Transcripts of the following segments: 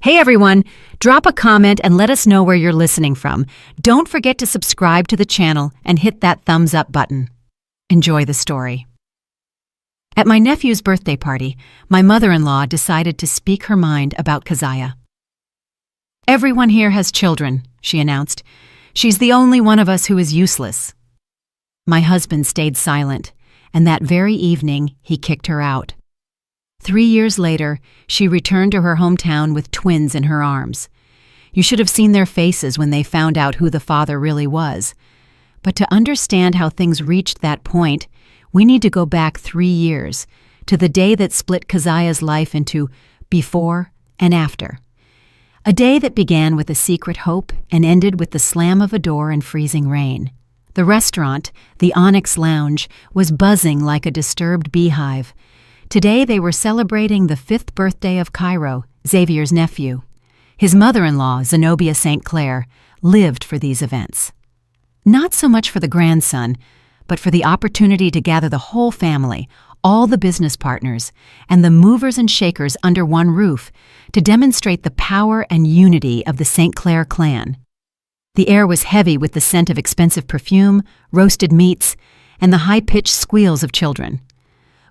Hey everyone, drop a comment and let us know where you're listening from. Don't forget to subscribe to the channel and hit that thumbs up button. Enjoy the story. At my nephew's birthday party, my mother-in-law decided to speak her mind about Keziah. "Everyone here has children," she announced. "She's the only one of us who is useless." My husband stayed silent, and that very evening he kicked her out. 3 years later, she returned to her hometown with twins in her arms. You should have seen their faces when they found out who the father really was. But to understand how things reached that point, we need to go back 3 years, to the day that split Keziah's life into before and after. A day that began with a secret hope and ended with the slam of a door and freezing rain. The restaurant, the Onyx Lounge, was buzzing like a disturbed beehive. Today they were celebrating the 5th birthday of Cairo, Xavier's nephew. His mother-in-law, Zenobia St. Clair, lived for these events. Not so much for the grandson, but for the opportunity to gather the whole family, all the business partners, and the movers and shakers under one roof to demonstrate the power and unity of the St. Clair clan. The air was heavy with the scent of expensive perfume, roasted meats, and the high-pitched squeals of children.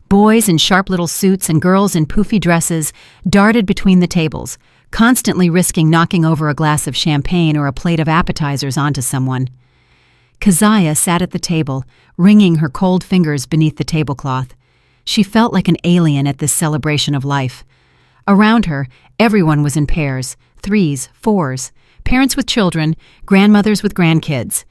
Boys in sharp little suits and girls in poofy dresses darted between the tables, constantly risking knocking over a glass of champagne or a plate of appetizers onto someone. Keziah sat at the table, wringing her cold fingers beneath the tablecloth. She felt like an alien at this celebration of life. Around her, everyone was in pairs, 3s, 4s, parents with children, grandmothers with grandkids.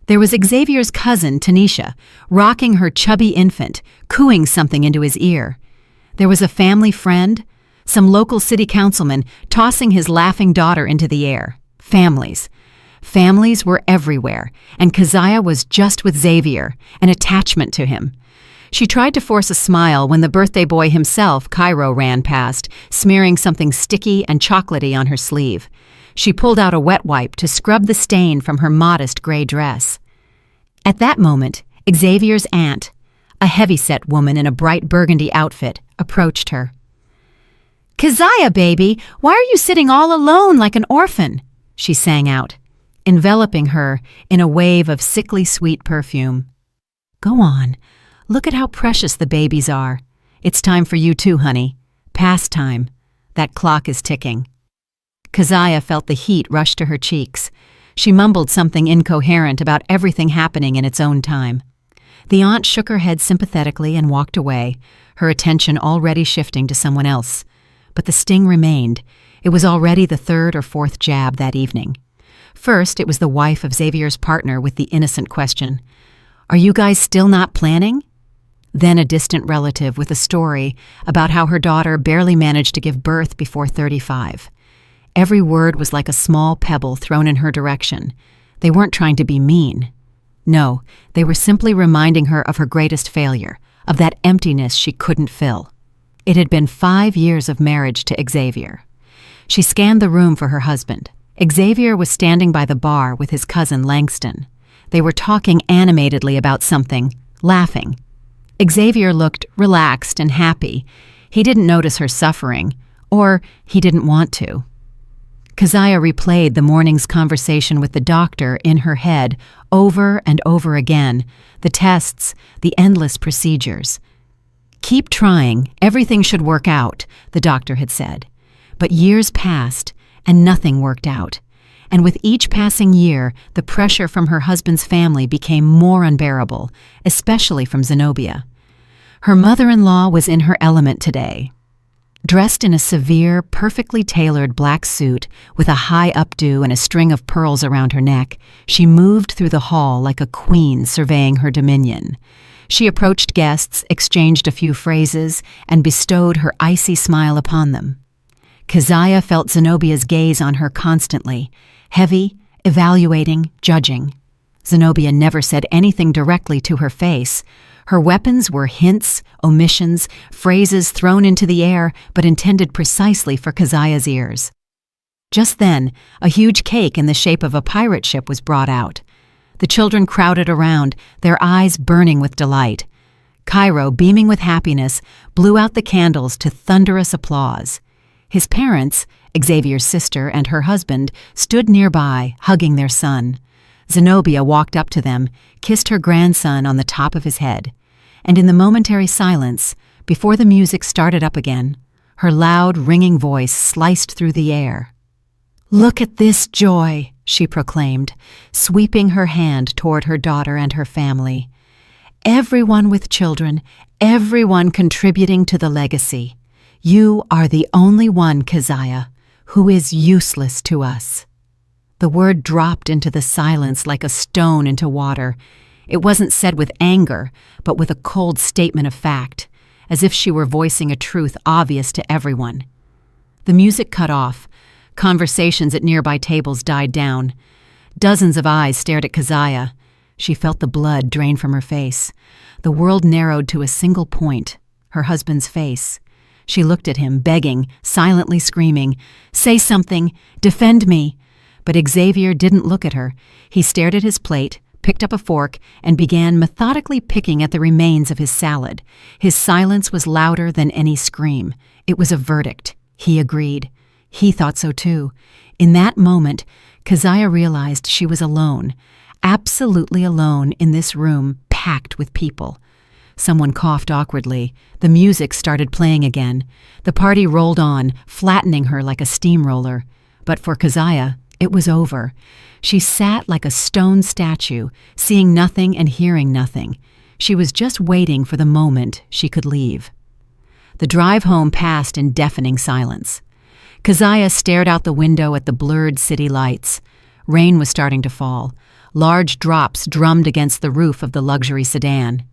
There was Xavier's cousin, Tanisha, rocking her chubby infant, cooing something into his ear. There was a family friend, some local city councilman tossing his laughing daughter into the air. Families. Families were everywhere, and Keziah was just with Xavier, an attachment to him. She tried to force a smile when the birthday boy himself, Cairo, ran past, smearing something sticky and chocolatey on her sleeve. She pulled out a wet wipe to scrub the stain from her modest gray dress. At that moment, Xavier's aunt, a heavy-set woman in a bright burgundy outfit, approached her. "Keziah, baby, why are you sitting all alone like an orphan?" she sang out, enveloping her in a wave of sickly sweet perfume. "Go on. Look at how precious the babies are. It's time for you too, honey. Past time. That clock is ticking." Keziah felt the heat rush to her cheeks. She mumbled something incoherent about everything happening in its own time. The aunt shook her head sympathetically and walked away, her attention already shifting to someone else. But the sting remained. It was already the 3rd or 4th jab that evening. First, it was the wife of Xavier's partner with the innocent question, "Are you guys still not planning?" Then a distant relative with a story about how her daughter barely managed to give birth before 35. Every word was like a small pebble thrown in her direction. They weren't trying to be mean. No, they were simply reminding her of her greatest failure, of that emptiness she couldn't fill. It had been 5 years of marriage to Xavier. She scanned the room for her husband. Xavier was standing by the bar with his cousin Langston. They were talking animatedly about something, laughing. Xavier looked relaxed and happy. He didn't notice her suffering, or he didn't want to. Keziah replayed the morning's conversation with the doctor in her head over and over again, the tests, the endless procedures. "Keep trying, everything should work out," the doctor had said. But years passed, and nothing worked out. And with each passing year, the pressure from her husband's family became more unbearable, especially from Zenobia. Her mother-in-law was in her element today. Dressed in a severe, perfectly tailored black suit with a high updo and a string of pearls around her neck, she moved through the hall like a queen surveying her dominion. She approached guests, exchanged a few phrases, and bestowed her icy smile upon them. Keziah felt Zenobia's gaze on her constantly, heavy, evaluating, judging. Zenobia never said anything directly to her face. Her weapons were hints, omissions, phrases thrown into the air but intended precisely for Keziah's ears. Just then, a huge cake in the shape of a pirate ship was brought out. The children crowded around, their eyes burning with delight. Cairo, beaming with happiness, blew out the candles to thunderous applause. His parents, Xavier's sister and her husband, stood nearby, hugging their son. Zenobia walked up to them, kissed her grandson on the top of his head, and in the momentary silence, before the music started up again, her loud, ringing voice sliced through the air. "Look at this joy," she proclaimed, sweeping her hand toward her daughter and her family. "Everyone with children, everyone contributing to the legacy. You are the only one, Keziah, who is useless to us." The word dropped into the silence like a stone into water. It wasn't said with anger, but with a cold statement of fact, as if she were voicing a truth obvious to everyone. The music cut off. Conversations at nearby tables died down. Dozens of eyes stared at Keziah. She felt the blood drain from her face. The world narrowed to a single point, her husband's face. She looked at him, begging, silently screaming, "Say something! Defend me!" But Xavier didn't look at her. He stared at his plate, picked up a fork, and began methodically picking at the remains of his salad. His silence was louder than any scream. It was a verdict. He agreed. He thought so too. In that moment, Keziah realized she was alone, absolutely alone in this room packed with people. Someone coughed awkwardly. The music started playing again. The party rolled on, flattening her like a steamroller. But for Keziah, it was over. She sat like a stone statue, seeing nothing and hearing nothing. She was just waiting for the moment she could leave. The drive home passed in deafening silence. Keziah stared out the window at the blurred city lights. Rain was starting to fall. Large drops drummed against the roof of the luxury sedan.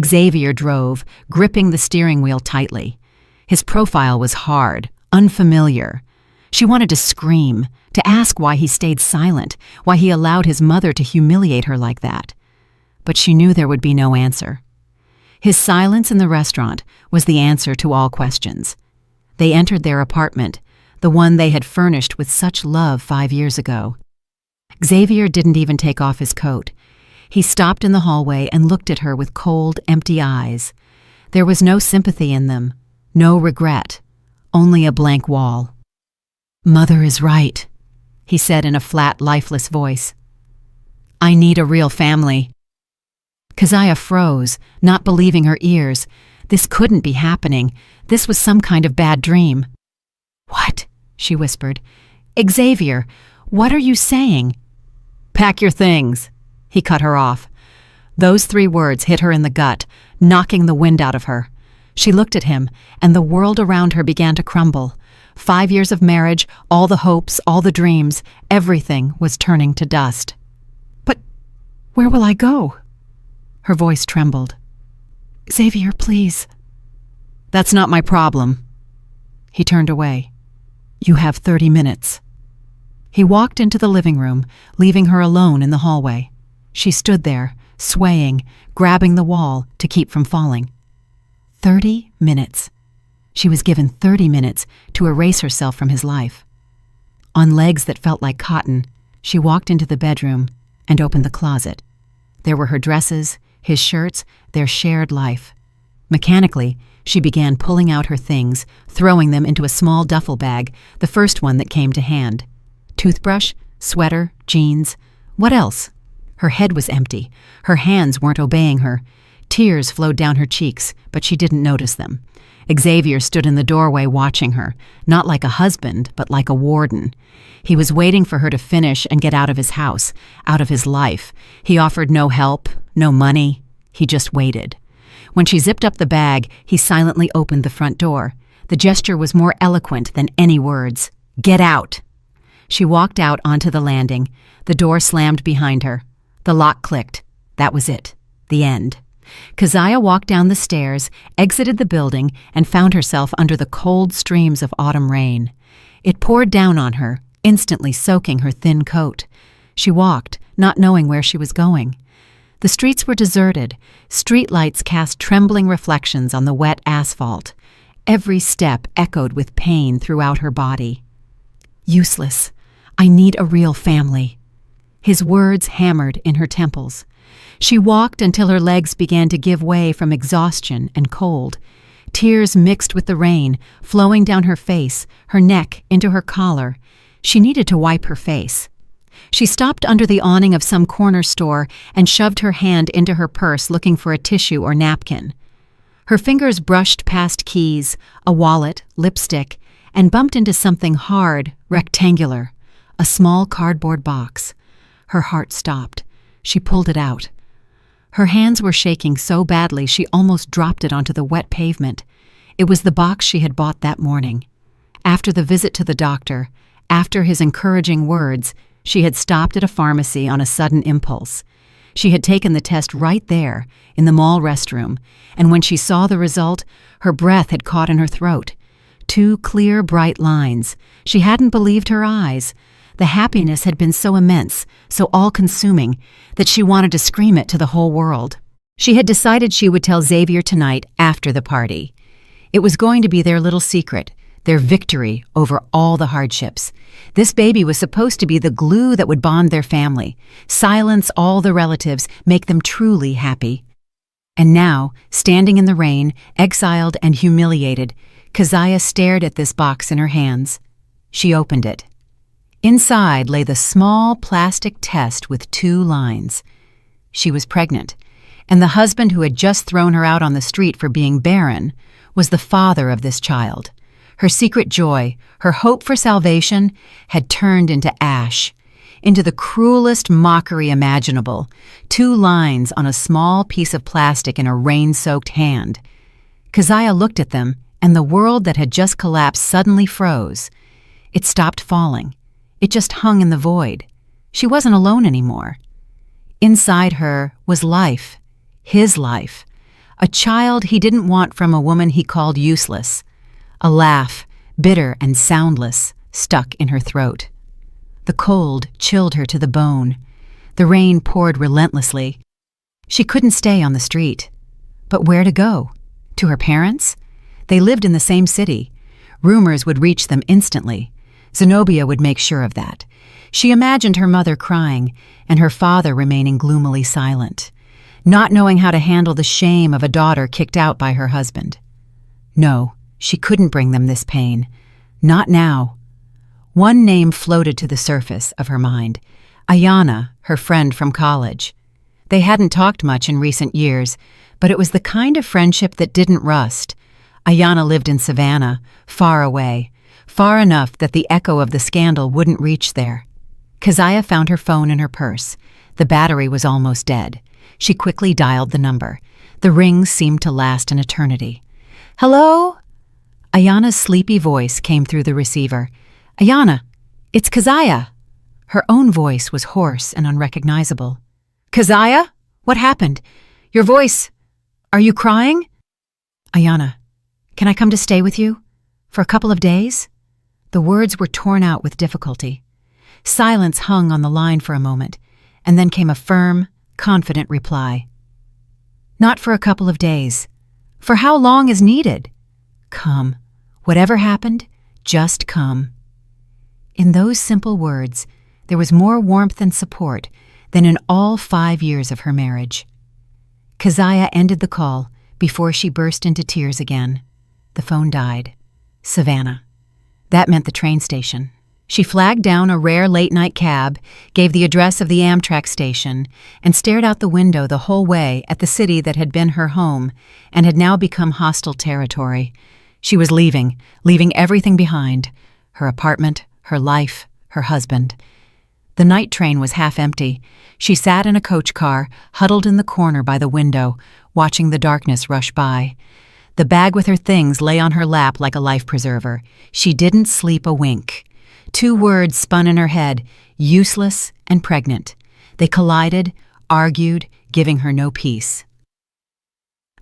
Xavier drove, gripping the steering wheel tightly. His profile was hard, unfamiliar. She wanted to scream, to ask why he stayed silent, why he allowed his mother to humiliate her like that. But she knew there would be no answer. His silence in the restaurant was the answer to all questions. They entered their apartment, the one they had furnished with such love 5 years ago. Xavier didn't even take off his coat. He stopped in the hallway and looked at her with cold, empty eyes. There was no sympathy in them, no regret, only a blank wall. "Mother is right," he said in a flat, lifeless voice. "I need a real family." Keziah froze, not believing her ears. This couldn't be happening. This was some kind of bad dream. "What?" she whispered. "Xavier, what are you saying?" "Pack your things," he cut her off. Those 3 words hit her in the gut, knocking the wind out of her. She looked at him, and the world around her began to crumble. 5 years of marriage, all the hopes, all the dreams, everything was turning to dust. "But where will I go?" Her voice trembled. "Xavier, please." "That's not my problem." He turned away. "You have 30 minutes. He walked into the living room, leaving her alone in the hallway. She stood there, swaying, grabbing the wall to keep from falling. 30 minutes. She was given 30 minutes to erase herself from his life. On legs that felt like cotton, she walked into the bedroom and opened the closet. There were her dresses, his shirts, their shared life. Mechanically, she began pulling out her things, throwing them into a small duffel bag, the first one that came to hand. Toothbrush, sweater, jeans. What else? Her head was empty. Her hands weren't obeying her. Tears flowed down her cheeks, but she didn't notice them. Xavier stood in the doorway watching her, not like a husband, but like a warden. He was waiting for her to finish and get out of his house, out of his life. He offered no help, no money. He just waited. When she zipped up the bag, he silently opened the front door. The gesture was more eloquent than any words. "Get out!" She walked out onto the landing. The door slammed behind her. The lock clicked. That was it. The end. Keziah walked down the stairs, exited the building, and found herself under the cold streams of autumn rain. It poured down on her, instantly soaking her thin coat. She walked, not knowing where she was going. The streets were deserted. Streetlights cast trembling reflections on the wet asphalt. Every step echoed with pain throughout her body. Useless. I need a real family. His words hammered in her temples. She walked until her legs began to give way from exhaustion and cold. tears mixed with the rain, flowing down her face, her neck, into her collar. She needed to wipe her face. She stopped under the awning of some corner store and shoved her hand into her purse looking for a tissue or napkin. Her fingers brushed past keys, a wallet, lipstick, and bumped into something hard, rectangular, a small cardboard box. Her heart stopped. She pulled it out. Her hands were shaking so badly she almost dropped it onto the wet pavement. It was the box she had bought that morning. After the visit to the doctor, after his encouraging words, she had stopped at a pharmacy on a sudden impulse. She had taken the test right there, in the mall restroom, and when she saw the result, her breath had caught in her throat. 2 clear, bright lines. She hadn't believed her eyes. The happiness had been so immense, so all-consuming, that she wanted to scream it to the whole world. She had decided she would tell Xavier tonight after the party. It was going to be their little secret, their victory over all the hardships. This baby was supposed to be the glue that would bond their family, silence all the relatives, make them truly happy. And now, standing in the rain, exiled and humiliated, Keziah stared at this box in her hands. She opened it. Inside lay the small plastic test with 2 lines. She was pregnant, and the husband who had just thrown her out on the street for being barren was the father of this child. Her secret joy, her hope for salvation, had turned into ash, into the cruelest mockery imaginable. 2 lines on a small piece of plastic in a rain-soaked hand. Keziah looked at them, and the world that had just collapsed suddenly froze. It stopped falling. It just hung in the void. She wasn't alone anymore. Inside her was life, his life, a child he didn't want from a woman he called useless. A laugh, bitter and soundless, stuck in her throat. The cold chilled her to the bone. The rain poured relentlessly. She couldn't stay on the street. But where to go? To her parents? They lived in the same city. Rumors would reach them instantly. Zenobia would make sure of that. She imagined her mother crying and her father remaining gloomily silent, not knowing how to handle the shame of a daughter kicked out by her husband. No, she couldn't bring them this pain. Not now. One name floated to the surface of her mind. AITA, her friend from college. They hadn't talked much in recent years, but it was the kind of friendship that didn't rust. AITA lived in Savannah, far away, far enough that the echo of the scandal wouldn't reach there. Keziah found her phone in her purse. The battery was almost dead. She quickly dialed the number. The rings seemed to last an eternity. "Hello?" AITA's sleepy voice came through the receiver. "AITA, it's Keziah." Her own voice was hoarse and unrecognizable. "Keziah? What happened? Your voice... Are you crying?" "AITA, can I come to stay with you? For a couple of days?" The words were torn out with difficulty. Silence hung on the line for a moment, and then came a firm, confident reply. "Not for a couple of days. For how long is needed? Come. Whatever happened, just come." In those simple words, there was more warmth and support than in all 5 years of her marriage. Keziah ended the call before she burst into tears again. The phone died. Savannah. That meant the train station. She flagged down a rare late-night cab, gave the address of the Amtrak station, and stared out the window the whole way at the city that had been her home and had now become hostile territory. She was leaving everything behind, her apartment, her life, her husband. The night train was half empty. She sat in a coach car, huddled in the corner by the window, watching the darkness rush by. The bag with her things lay on her lap like a life preserver. She didn't sleep a wink. 2 words spun in her head, useless and pregnant. They collided, argued, giving her no peace.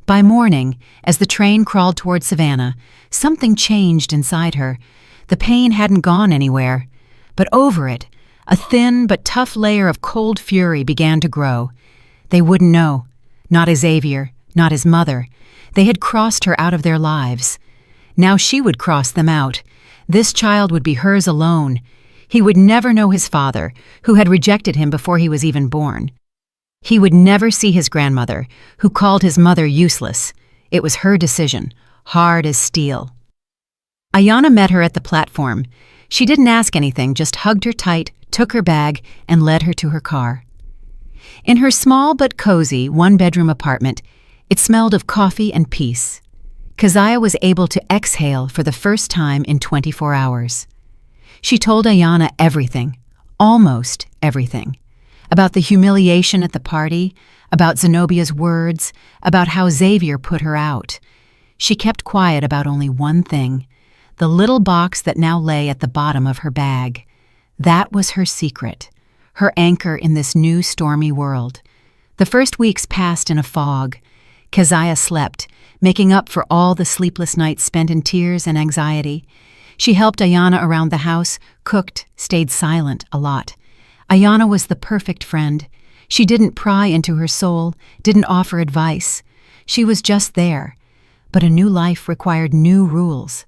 By morning, as the train crawled toward Savannah, something changed inside her. The pain hadn't gone anywhere, but over it, a thin but tough layer of cold fury began to grow. They wouldn't know. Not Xavier, not his mother. They had crossed her out of their lives. Now she would cross them out. This child would be hers alone. He would never know his father, who had rejected him before he was even born. He would never see his grandmother, who called his mother useless. It was her decision, hard as steel. AITA met her at the platform. She didn't ask anything, just hugged her tight, took her bag, and led her to her car. In her small but cozy one-bedroom apartment, it smelled of coffee and peace. Keziah was able to exhale for the first time in 24 hours. She told AITA everything, almost everything, about the humiliation at the party, about Zenobia's words, about how Xavier put her out. She kept quiet about only one thing, the little box that now lay at the bottom of her bag. That was her secret, her anchor in this new stormy world. The first weeks passed in a fog. Keziah slept, making up for all the sleepless nights spent in tears and anxiety. She helped AITA around the house, cooked, stayed silent a lot. AITA was the perfect friend. She didn't pry into her soul, didn't offer advice. She was just there. But a new life required new rules.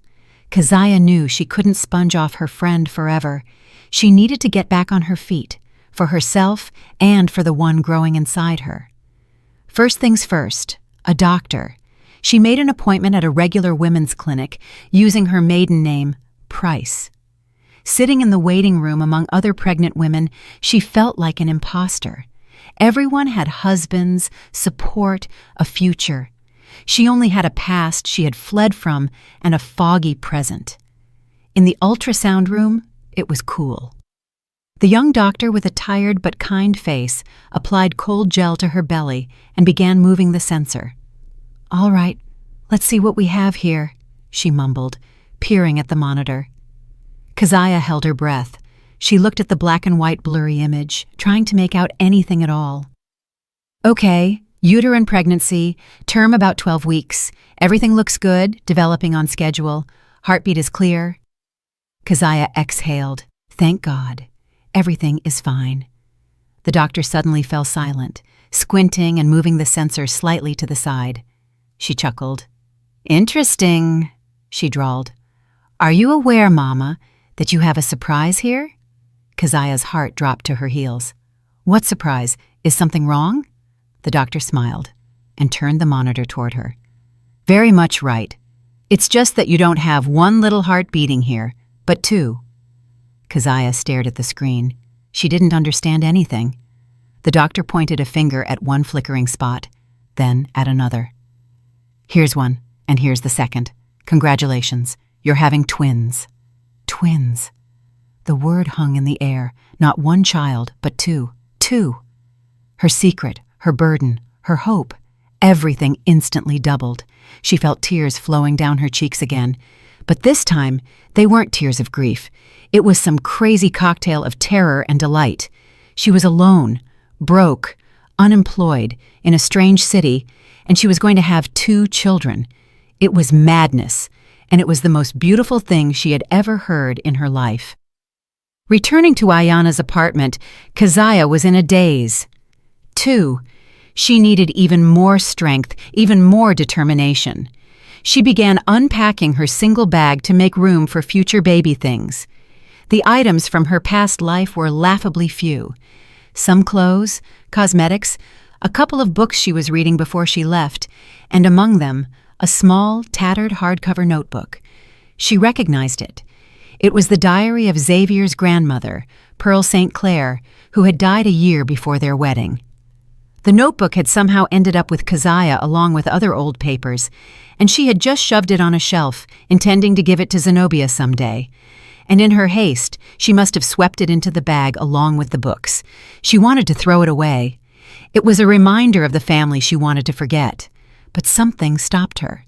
Keziah knew she couldn't sponge off her friend forever. She needed to get back on her feet, for herself and for the one growing inside her. First things first, a doctor. She made an appointment at a regular women's clinic, using her maiden name, Price. Sitting in the waiting room among other pregnant women, she felt like an imposter. Everyone had husbands, support, a future. She only had a past she had fled from and a foggy present. In the ultrasound room, it was cool. The young doctor, with a tired but kind face, applied cold gel to her belly and began moving the sensor. "All right, let's see what we have here," she mumbled, peering at the monitor. Keziah held her breath. She looked at the black and white blurry image, trying to make out anything at all. "Okay, uterine pregnancy, term about 12 weeks. Everything looks good, developing on schedule. Heartbeat is clear." Keziah exhaled. Thank God. Everything is fine. The doctor suddenly fell silent, squinting and moving the sensor slightly to the side. She chuckled. "Interesting," she drawled. "Are you aware, Mama, that you have a surprise here?" Keziah's heart dropped to her heels. "What surprise? Is something wrong?" The doctor smiled and turned the monitor toward her. "Very much right. It's just that you don't have one little heart beating here, but two." Keziah stared at the screen. She didn't understand anything. The doctor pointed a finger at one flickering spot, then at another. "Here's one, and here's the second. Congratulations, you're having twins." Twins. The word hung in the air, not one child, but two. Two. Her secret, her burden, her hope, everything instantly doubled. She felt tears flowing down her cheeks again. But this time, they weren't tears of grief. It was some crazy cocktail of terror and delight. She was alone, broke, unemployed, in a strange city, and she was going to have 2 children. It was madness, and it was the most beautiful thing she had ever heard in her life. Returning to AITA's apartment, Keziah was in a daze. 2. She needed even more strength, even more determination. She began unpacking her single bag to make room for future baby things. The items from her past life were laughably few. Some clothes, cosmetics, a couple of books she was reading before she left, and among them, a small, tattered hardcover notebook. She recognized it. It was the diary of Xavier's grandmother, Pearl St. Clair, who had died a year before their wedding. The notebook had somehow ended up with Keziah along with other old papers, and she had just shoved it on a shelf, intending to give it to Zenobia someday. And in her haste, she must have swept it into the bag along with the books. She wanted to throw it away. It was a reminder of the family she wanted to forget. But something stopped her.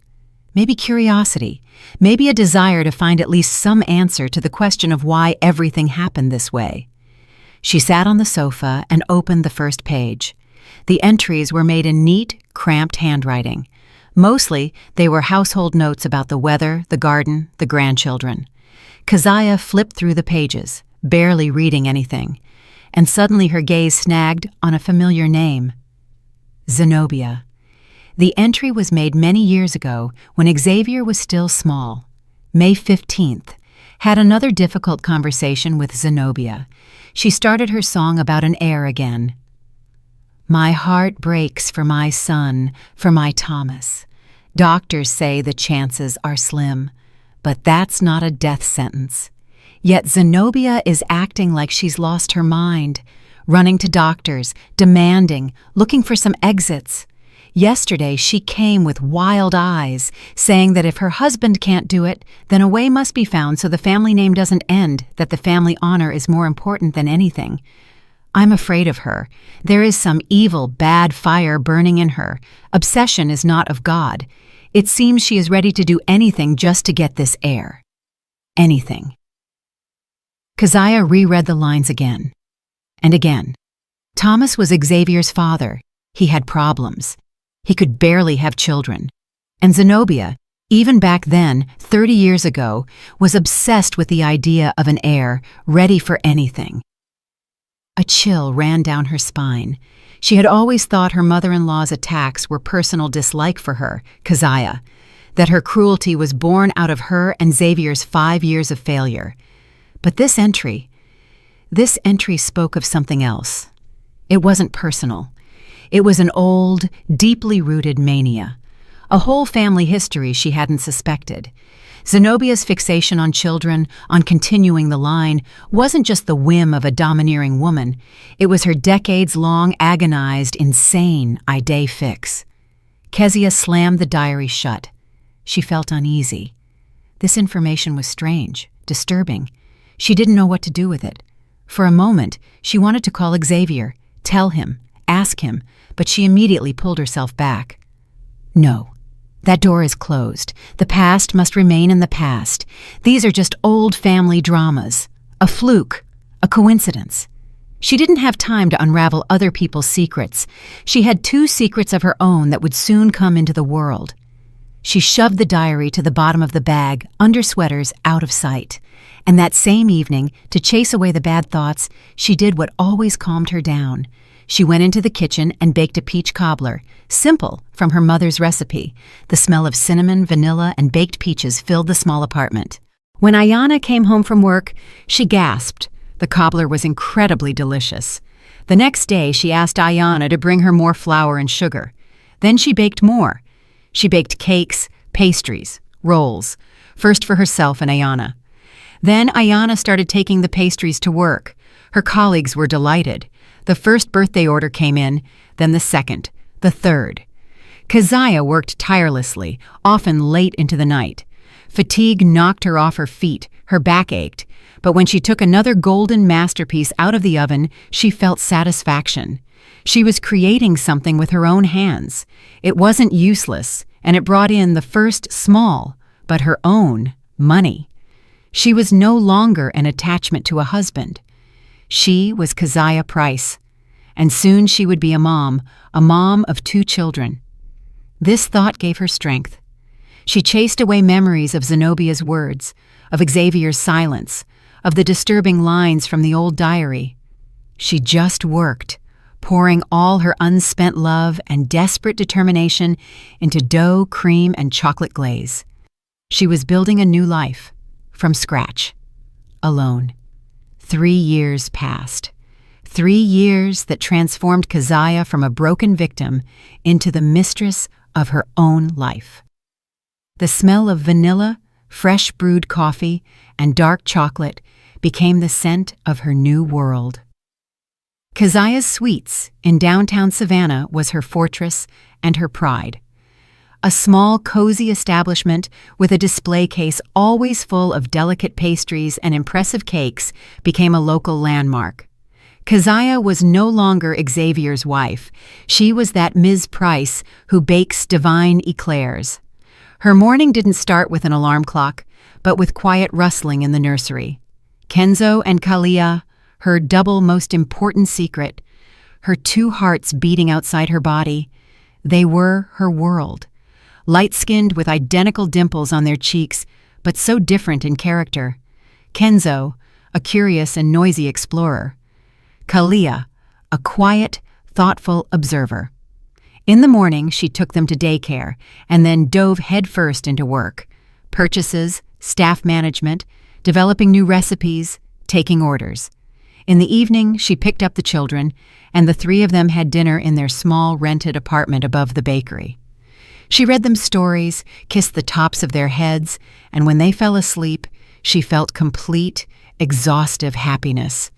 Maybe curiosity, maybe a desire to find at least some answer to the question of why everything happened this way. She sat on the sofa and opened the first page. The entries were made in neat, cramped handwriting. Mostly, they were household notes about the weather, the garden, the grandchildren. Keziah flipped through the pages, barely reading anything, and suddenly her gaze snagged on a familiar name. Zenobia. The entry was made many years ago when Xavier was still small. May 15th. Had another difficult conversation with Zenobia. She started her song about an heir again. "My heart breaks for my son, for my Thomas. Doctors say the chances are slim, but that's not a death sentence. Yet Zenobia is acting like she's lost her mind, running to doctors, demanding, looking for some exits. Yesterday, she came with wild eyes, saying that if her husband can't do it, then a way must be found so the family name doesn't end, that the family honor is more important than anything. I'm afraid of her. There is some evil, bad fire burning in her. Obsession is not of God. It seems she is ready to do anything just to get this heir. Anything. Keziah reread the lines again and again. Thomas was Xavier's father. He had problems. He could barely have children. And Zenobia, even back then, 30 years ago, was obsessed with the idea of an heir ready for anything. A chill ran down her spine. She had always thought her mother-in-law's attacks were personal dislike for her, Keziah, that her cruelty was born out of her and Xavier's 5 years of failure. But this entry spoke of something else. It wasn't personal. It was an old, deeply rooted mania, a whole family history she hadn't suspected. Zenobia's fixation on children, on continuing the line, wasn't just the whim of a domineering woman. It was her decades-long, agonized, insane idée fixe. Kezia slammed the diary shut. She felt uneasy. This information was strange, disturbing. She didn't know what to do with it. For a moment, she wanted to call Xavier, tell him, ask him, but she immediately pulled herself back. No. That door is closed. The past must remain in the past. These are just old family dramas. A fluke. A coincidence. She didn't have time to unravel other people's secrets. She had 2 secrets of her own that would soon come into the world. She shoved the diary to the bottom of the bag, under sweaters, out of sight. And that same evening, to chase away the bad thoughts, she did what always calmed her down. She went into the kitchen and baked a peach cobbler, simple, from her mother's recipe. The smell of cinnamon, vanilla, and baked peaches filled the small apartment. When AITA came home from work, she gasped. The cobbler was incredibly delicious. The next day, she asked AITA to bring her more flour and sugar. Then she baked more. She baked cakes, pastries, rolls, first for herself and AITA. Then AITA started taking the pastries to work. Her colleagues were delighted. The first birthday order came in, then the second, the third. Keziah worked tirelessly, often late into the night. Fatigue knocked her off her feet, her back ached, but when she took another golden masterpiece out of the oven, she felt satisfaction. She was creating something with her own hands. It wasn't useless, and it brought in the first small, but her own, money. She was no longer an attachment to a husband. She was Keziah Price, and soon she would be a mom of 2 children. This thought gave her strength. She chased away memories of Zenobia's words, of Xavier's silence, of the disturbing lines from the old diary. She just worked, pouring all her unspent love and desperate determination into dough, cream, and chocolate glaze. She was building a new life, from scratch, alone. 3 years passed. 3 years that transformed Keziah from a broken victim into the mistress of her own life. The smell of vanilla, fresh brewed coffee, and dark chocolate became the scent of her new world. Keziah's Sweets in downtown Savannah was her fortress and her pride. A small, cozy establishment with a display case always full of delicate pastries and impressive cakes became a local landmark. Keziah was no longer Xavier's wife. She was that Ms. Price who bakes divine eclairs. Her morning didn't start with an alarm clock, but with quiet rustling in the nursery. Kenzo and Kalia, her double most important secret, her 2 hearts beating outside her body, they were her world. Light-skinned with identical dimples on their cheeks, but so different in character. Kenzo, a curious and noisy explorer. Kalia, a quiet, thoughtful observer. In the morning, she took them to daycare and then dove headfirst into work. Purchases, staff management, developing new recipes, taking orders. In the evening, she picked up the children, and the 3 of them had dinner in their small rented apartment above the bakery. She read them stories, kissed the tops of their heads, and when they fell asleep, she felt complete, exhaustive happiness.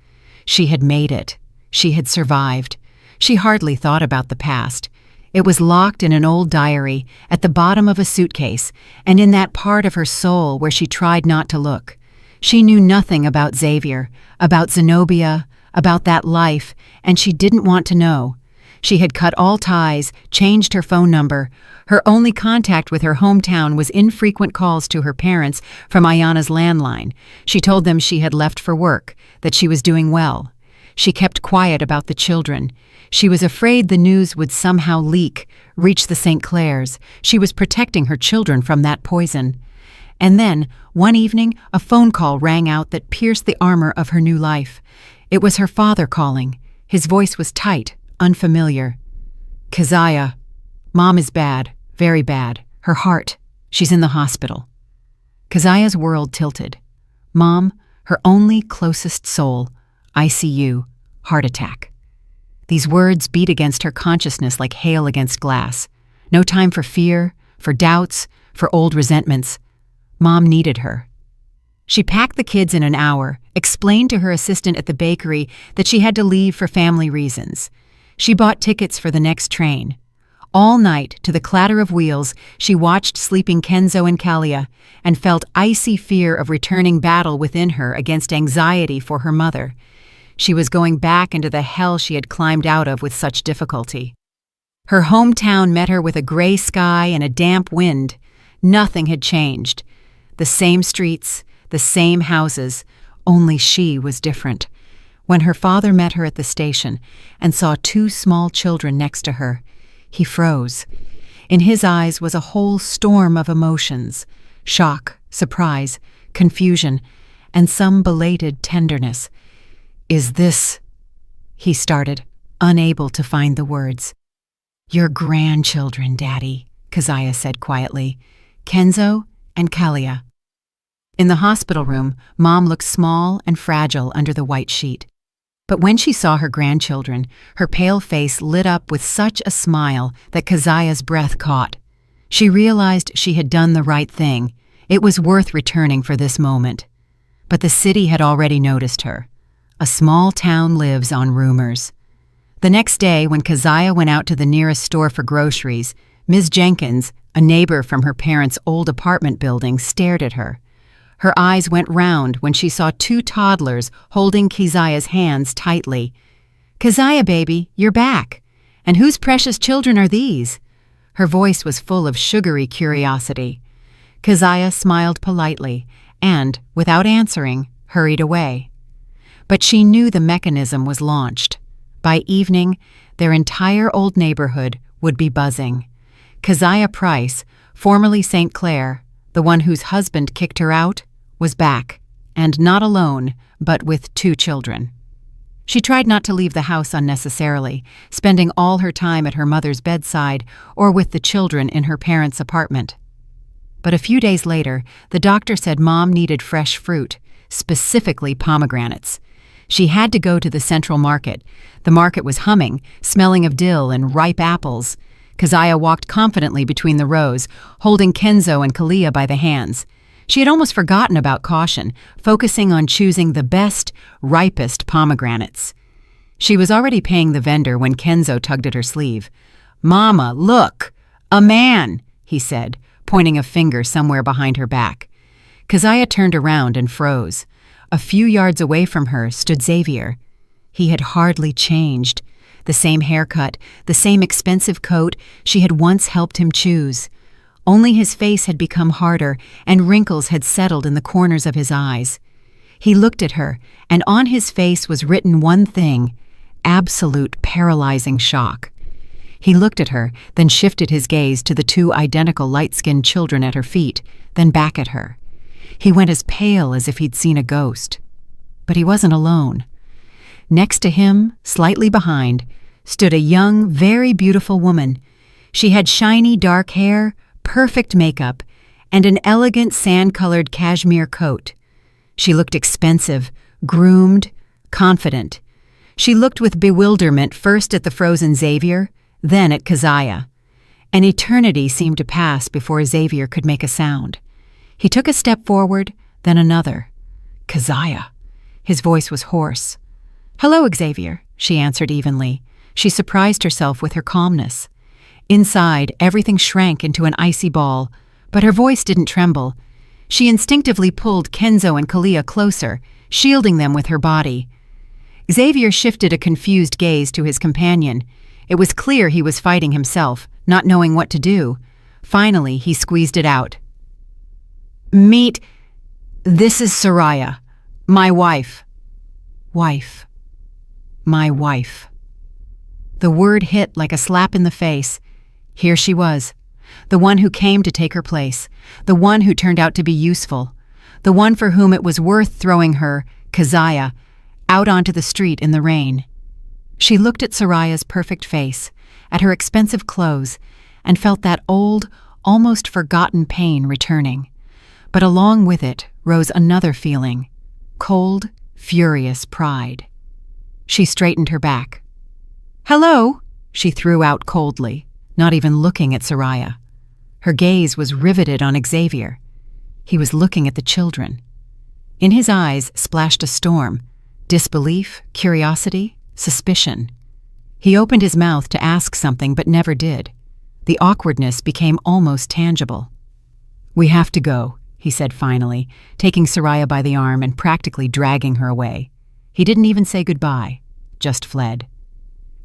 She had made it. She had survived. She hardly thought about the past. It was locked in an old diary at the bottom of a suitcase and in that part of her soul where she tried not to look. She knew nothing about Xavier, about Zenobia, about that life, and she didn't want to know. She had cut all ties, changed her phone number. Her only contact with her hometown was infrequent calls to her parents from Ayana's landline. She told them she had left for work, that she was doing well. She kept quiet about the children. She was afraid the news would somehow leak, reach the St. Clairs. She was protecting her children from that poison. And then, one evening, a phone call rang out that pierced the armor of her new life. It was her father calling. His voice was tight, unfamiliar. "Keziah, Mom is bad, very bad. Her heart. She's in the hospital." Keziah's world tilted. Mom, her only closest soul. ICU, heart attack. These words beat against her consciousness like hail against glass. No time for fear, for doubts, for old resentments. Mom needed her. She packed the kids in an hour, explained to her assistant at the bakery that she had to leave for family reasons. She bought tickets for the next train. All night, to the clatter of wheels, she watched sleeping Kenzo and Kalia and felt icy fear of returning battle within her against anxiety for her mother. She was going back into the hell she had climbed out of with such difficulty. Her hometown met her with a gray sky and a damp wind. Nothing had changed. The same streets, the same houses, only she was different. When her father met her at the station and saw two small children next to her, he froze. In his eyes was a whole storm of emotions: shock, surprise, confusion, and some belated tenderness. "Is this—" he started, unable to find the words. "Your grandchildren, Daddy," Keziah said quietly. "Kenzo and Kalia." In the hospital room, Mom looked small and fragile under the white sheet. But when she saw her grandchildren, her pale face lit up with such a smile that Keziah's breath caught. She realized she had done the right thing. It was worth returning for this moment. But the city had already noticed her. A small town lives on rumors. The next day, when Keziah went out to the nearest store for groceries, Ms. Jenkins, a neighbor from her parents' old apartment building, stared at her. Her eyes went round when she saw two toddlers holding Keziah's hands tightly. "Keziah, baby, you're back. And whose precious children are these?" Her voice was full of sugary curiosity. Keziah smiled politely and, without answering, hurried away. But she knew the mechanism was launched. By evening, their entire old neighborhood would be buzzing. Keziah Price, formerly St. Clair, the one whose husband kicked her out, was back, and not alone, but with two children. She tried not to leave the house unnecessarily, spending all her time at her mother's bedside or with the children in her parents' apartment. But a few days later, the doctor said Mom needed fresh fruit, specifically pomegranates. She had to go to the central market. The market was humming, smelling of dill and ripe apples. Keziah walked confidently between the rows, holding Kenzo and Kalia by the hands. She had almost forgotten about caution, focusing on choosing the best, ripest pomegranates. She was already paying the vendor when Kenzo tugged at her sleeve. "Mama, look! A man!" he said, pointing a finger somewhere behind her back. Keziah turned around and froze. A few yards away from her stood Xavier. He had hardly changed. The same haircut, the same expensive coat she had once helped him choose. Only his face had become harder, and wrinkles had settled in the corners of his eyes. He looked at her, and on his face was written one thing: absolute paralyzing shock. He looked at her, then shifted his gaze to the two identical light-skinned children at her feet, then back at her. He went as pale as if he'd seen a ghost. But he wasn't alone. Next to him, slightly behind, stood a young, very beautiful woman. She had shiny dark hair, perfect makeup, and an elegant sand-colored cashmere coat. She looked expensive, groomed, confident. She looked with bewilderment first at the frozen Xavier, then at Keziah. An eternity seemed to pass before Xavier could make a sound. He took a step forward, then another. "Keziah." His voice was hoarse. "Hello, Xavier," she answered evenly. She surprised herself with her calmness. Inside, everything shrank into an icy ball, but her voice didn't tremble. She instinctively pulled Kenzo and Kalia closer, shielding them with her body. Xavier shifted a confused gaze to his companion. It was clear he was fighting himself, not knowing what to do. Finally, he squeezed it out. "Meet, this is Soraya, my wife." Wife. My wife. The word hit like a slap in the face. Here she was, the one who came to take her place, the one who turned out to be useful, the one for whom it was worth throwing her, Keziah, out onto the street in the rain. She looked at Soraya's perfect face, at her expensive clothes, and felt that old, almost forgotten pain returning. But along with it rose another feeling, cold, furious pride. She straightened her back. "Hello," she threw out coldly, not even looking at Soraya. Her gaze was riveted on Xavier. He was looking at the children. In his eyes splashed a storm, disbelief, curiosity, suspicion. He opened his mouth to ask something but never did. The awkwardness became almost tangible. "We have to go," he said finally, taking Soraya by the arm and practically dragging her away. He didn't even say goodbye, just fled.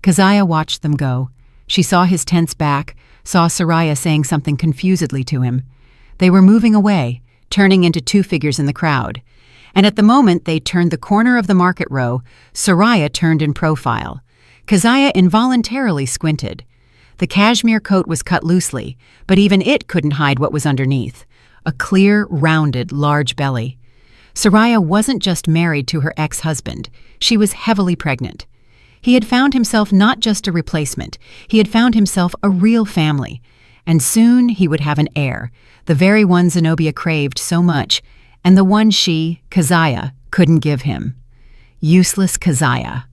Keziah watched them go. She saw his tense back, saw Soraya saying something confusedly to him. They were moving away, turning into two figures in the crowd. And at the moment they turned the corner of the market row, Soraya turned in profile. Keziah involuntarily squinted. The cashmere coat was cut loosely, but even it couldn't hide what was underneath. A clear, rounded, large belly. Soraya wasn't just married to her ex-husband. She was heavily pregnant. He had found himself not just a replacement. He had found himself a real family. And soon he would have an heir, the very one Zenobia craved so much, and the one she, Keziah, couldn't give him. Useless Keziah.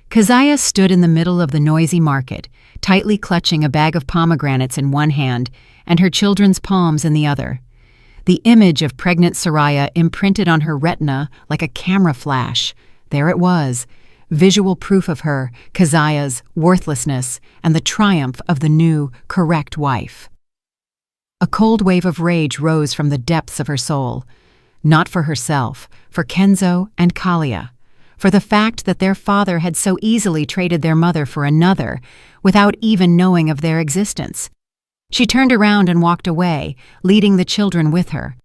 Keziah stood in the middle of the noisy market, tightly clutching a bag of pomegranates in one hand and her children's palms in the other. The image of pregnant Soraya imprinted on her retina like a camera flash. There it was, visual proof of her, Keziah's worthlessness, and the triumph of the new, correct wife. A cold wave of rage rose from the depths of her soul. Not for herself, for Kenzo and Kalia, for the fact that their father had so easily traded their mother for another, without even knowing of their existence. She turned around and walked away, leading the children with her.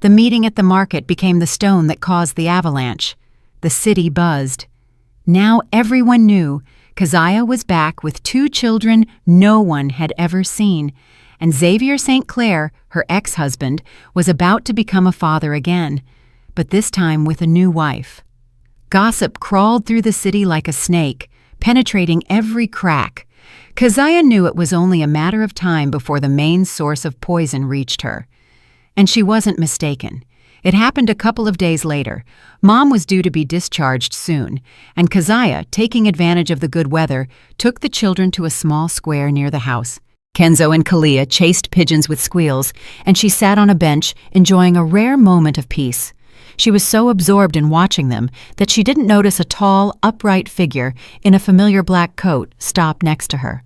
The meeting at the market became the stone that caused the avalanche. The city buzzed. Now everyone knew Keziah was back with two children no one had ever seen, and Xavier St. Clair, her ex-husband, was about to become a father again, but this time with a new wife. Gossip crawled through the city like a snake, penetrating every crack. Keziah knew it was only a matter of time before the main source of poison reached her. And she wasn't mistaken. It happened a couple of days later. Mom was due to be discharged soon, and Keziah, taking advantage of the good weather, took the children to a small square near the house. Kenzo and Kalia chased pigeons with squeals, and she sat on a bench, enjoying a rare moment of peace. She was so absorbed in watching them that she didn't notice a tall, upright figure in a familiar black coat stop next to her.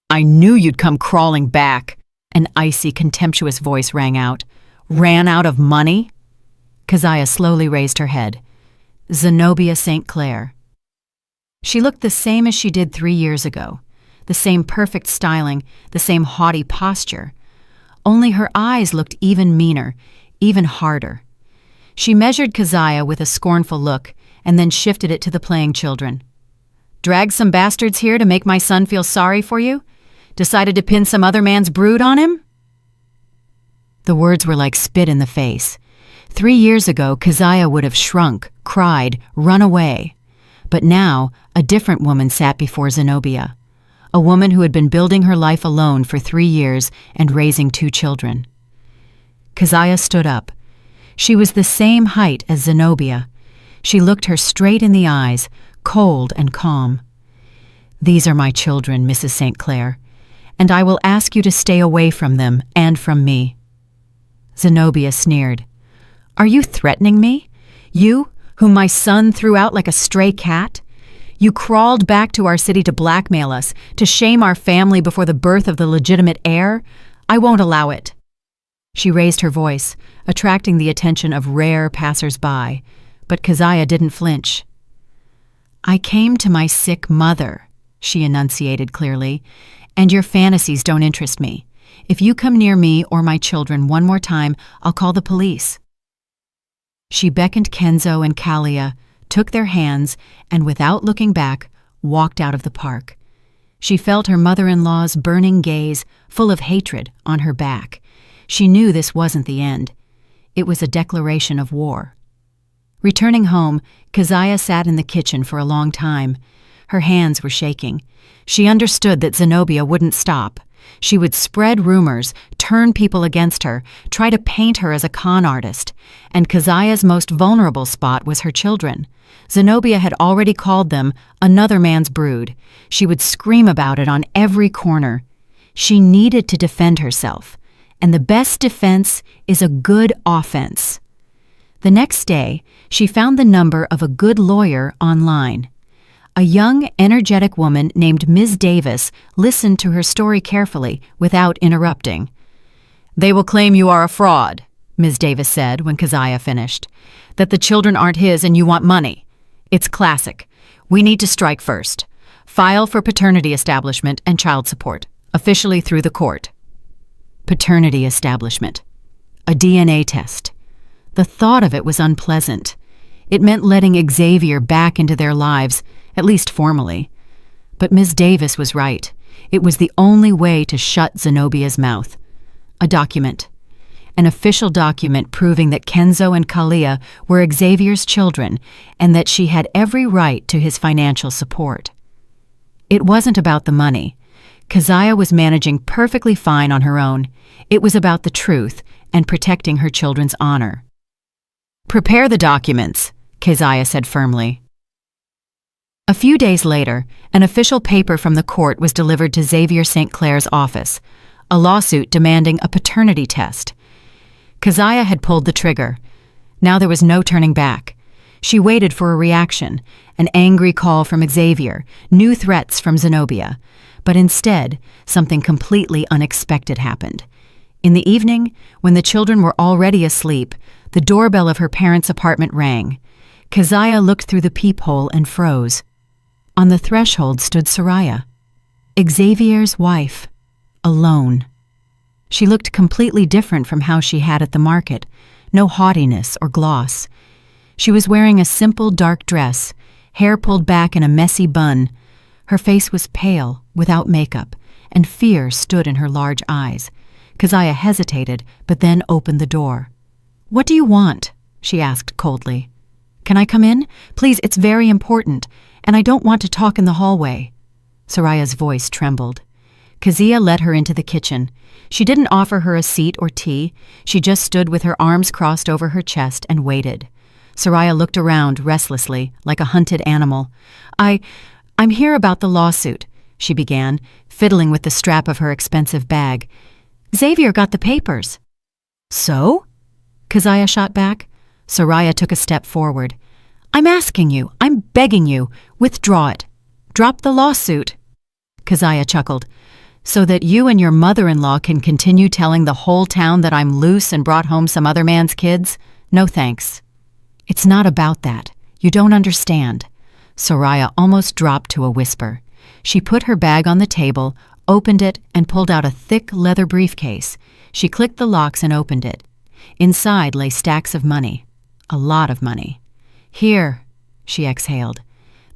"I knew you'd come crawling back," an icy, contemptuous voice rang out. "Ran out of money?" Keziah slowly raised her head. Zenobia St. Clair. She looked the same as she did 3 years ago. The same perfect styling, the same haughty posture. Only her eyes looked even meaner, even harder. She measured Keziah with a scornful look and then shifted it to the playing children. "Dragged some bastards here to make my son feel sorry for you? Decided to pin some other man's brood on him?" The words were like spit in the face. 3 years ago, Keziah would have shrunk, cried, run away. But now, a different woman sat before Zenobia. A woman who had been building her life alone for 3 years and raising 2 children. Keziah stood up. She was the same height as Zenobia. She looked her straight in the eyes, cold and calm. "These are my children, Mrs. St. Clair, and I will ask you to stay away from them and from me." Zenobia sneered. "Are you threatening me? You, whom my son threw out like a stray cat? You crawled back to our city to blackmail us, to shame our family before the birth of the legitimate heir? I won't allow it." She raised her voice, attracting the attention of rare passers-by, but Keziah didn't flinch. "I came to my sick mother," she enunciated clearly, "and your fantasies don't interest me. If you come near me or my children one more time, I'll call the police." She beckoned Kenzo and Kalia, took their hands, and without looking back, walked out of the park. She felt her mother-in-law's burning gaze, full of hatred, on her back. She knew this wasn't the end. It was a declaration of war. Returning home, Keziah sat in the kitchen for a long time. Her hands were shaking. She understood that Zenobia wouldn't stop. She would spread rumors, turn people against her, try to paint her as a con artist. And Keziah's most vulnerable spot was her children. Zenobia had already called them another man's brood. She would scream about it on every corner. She needed to defend herself. And the best defense is a good offense. The next day, she found the number of a good lawyer online. A young, energetic woman named Ms. Davis listened to her story carefully without interrupting. "They will claim you are a fraud," Ms. Davis said when Keziah finished, "that the children aren't his and you want money. It's classic. We need to strike first. File for paternity establishment and child support, officially through the court." Paternity establishment. A DNA test. The thought of it was unpleasant. It meant letting Xavier back into their lives, at least formally. But Ms. Davis was right. It was the only way to shut Zenobia's mouth. A document. An official document proving that Kenzo and Kalia were Xavier's children and that she had every right to his financial support. It wasn't about the money. Keziah was managing perfectly fine on her own. It was about the truth and protecting her children's honor. "Prepare the documents," Keziah said firmly. A few days later, an official paper from the court was delivered to Xavier St. Clair's office, a lawsuit demanding a paternity test. Keziah had pulled the trigger. Now there was no turning back. She waited for a reaction, an angry call from Xavier, new threats from Zenobia. But instead, something completely unexpected happened. In the evening, when the children were already asleep, the doorbell of her parents' apartment rang. Keziah looked through the peephole and froze. On the threshold stood Soraya, Xavier's wife, alone. She looked completely different from how she had at the market, no haughtiness or gloss. She was wearing a simple dark dress, hair pulled back in a messy bun. Her face was pale, without makeup, and fear stood in her large eyes. Keziah hesitated, but then opened the door. "What do you want?" she asked coldly. "Can I come in? Please, it's very important, and I don't want to talk in the hallway." Soraya's voice trembled. Keziah led her into the kitchen. She didn't offer her a seat or tea. She just stood with her arms crossed over her chest and waited. Soraya looked around restlessly, like a hunted animal. I'm here about the lawsuit," she began, fiddling with the strap of her expensive bag. "Xavier got the papers." "So?" Keziah shot back. Soraya took a step forward. "I'm asking you, I'm begging you, withdraw it. Drop the lawsuit." Keziah chuckled. "So that you and your mother-in-law can continue telling the whole town that I'm loose and brought home some other man's kids? No thanks." "It's not about that. You don't understand." Soraya almost dropped to a whisper. She put her bag on the table, opened it, and pulled out a thick leather briefcase. She clicked the locks and opened it. Inside lay stacks of money. A lot of money. "Here," she exhaled.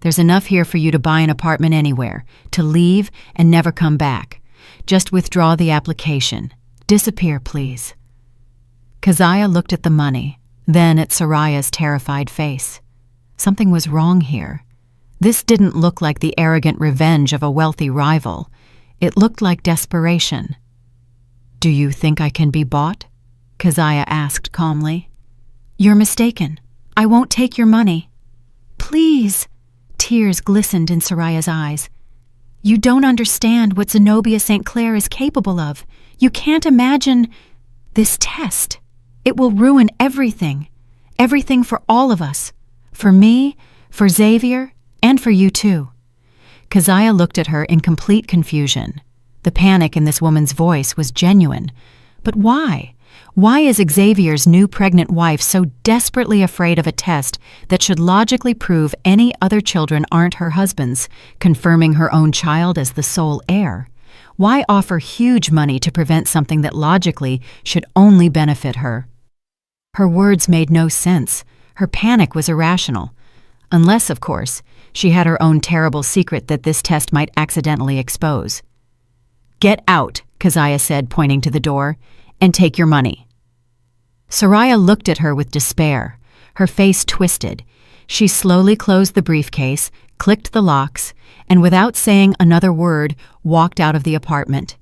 "There's enough here for you to buy an apartment anywhere, to leave and never come back. Just withdraw the application. Disappear, please." Keziah looked at the money, then at Soraya's terrified face. Something was wrong here. This didn't look like the arrogant revenge of a wealthy rival. It looked like desperation. "Do you think I can be bought?" Keziah asked calmly. "You're mistaken. I won't take your money." "Please." Tears glistened in Soraya's eyes. You don't understand what Zenobia St. Clair is capable of. You can't imagine this test. It will ruin everything. Everything for all of us. For me, for Xavier, and for you too." Keziah looked at her in complete confusion. The panic in this woman's voice was genuine. But why? Why is Xavier's new pregnant wife so desperately afraid of a test that should logically prove any other children aren't her husband's, confirming her own child as the sole heir? Why offer huge money to prevent something that logically should only benefit her? Her words made no sense. Her panic was irrational. Unless, of course, she had her own terrible secret that this test might accidentally expose. "Get out," Keziah said, pointing to the door, "and take your money." Soraya looked at her with despair. Her face twisted. She slowly closed the briefcase, clicked the locks, and without saying another word, walked out of the apartment.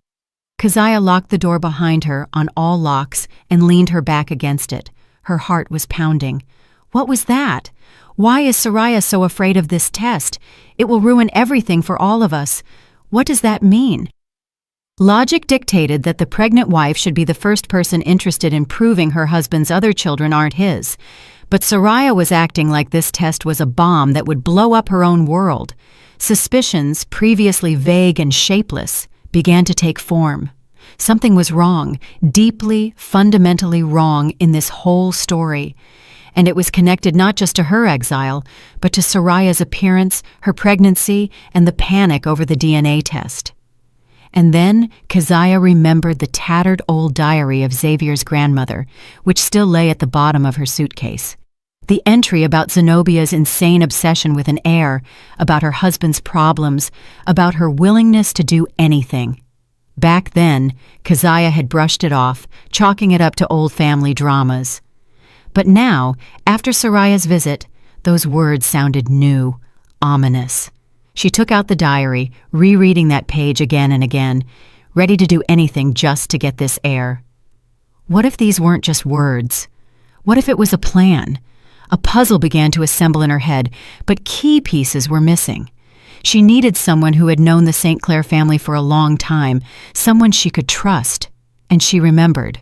Keziah locked the door behind her on all locks and leaned her back against it. Her heart was pounding. What was that? Why is Soraya so afraid of this test? It will ruin everything for all of us. What does that mean? Logic dictated that the pregnant wife should be the first person interested in proving her husband's other children aren't his. But Soraya was acting like this test was a bomb that would blow up her own world. Suspicions, previously vague and shapeless, began to take form. Something was wrong, deeply, fundamentally wrong in this whole story. And it was connected not just to her exile, but to Soraya's appearance, her pregnancy, and the panic over the DNA test. And then Keziah remembered the tattered old diary of Xavier's grandmother, which still lay at the bottom of her suitcase. The entry about Zenobia's insane obsession with an heir, about her husband's problems, about her willingness to do anything. Back then, Keziah had brushed it off, chalking it up to old family dramas. But now, after Soraya's visit, those words sounded new, ominous. She took out the diary, rereading that page again and again, ready to do anything just to get this heir. What if these weren't just words? What if it was a plan? A puzzle began to assemble in her head, but key pieces were missing. She needed someone who had known the St. Clair family for a long time, someone she could trust. And she remembered.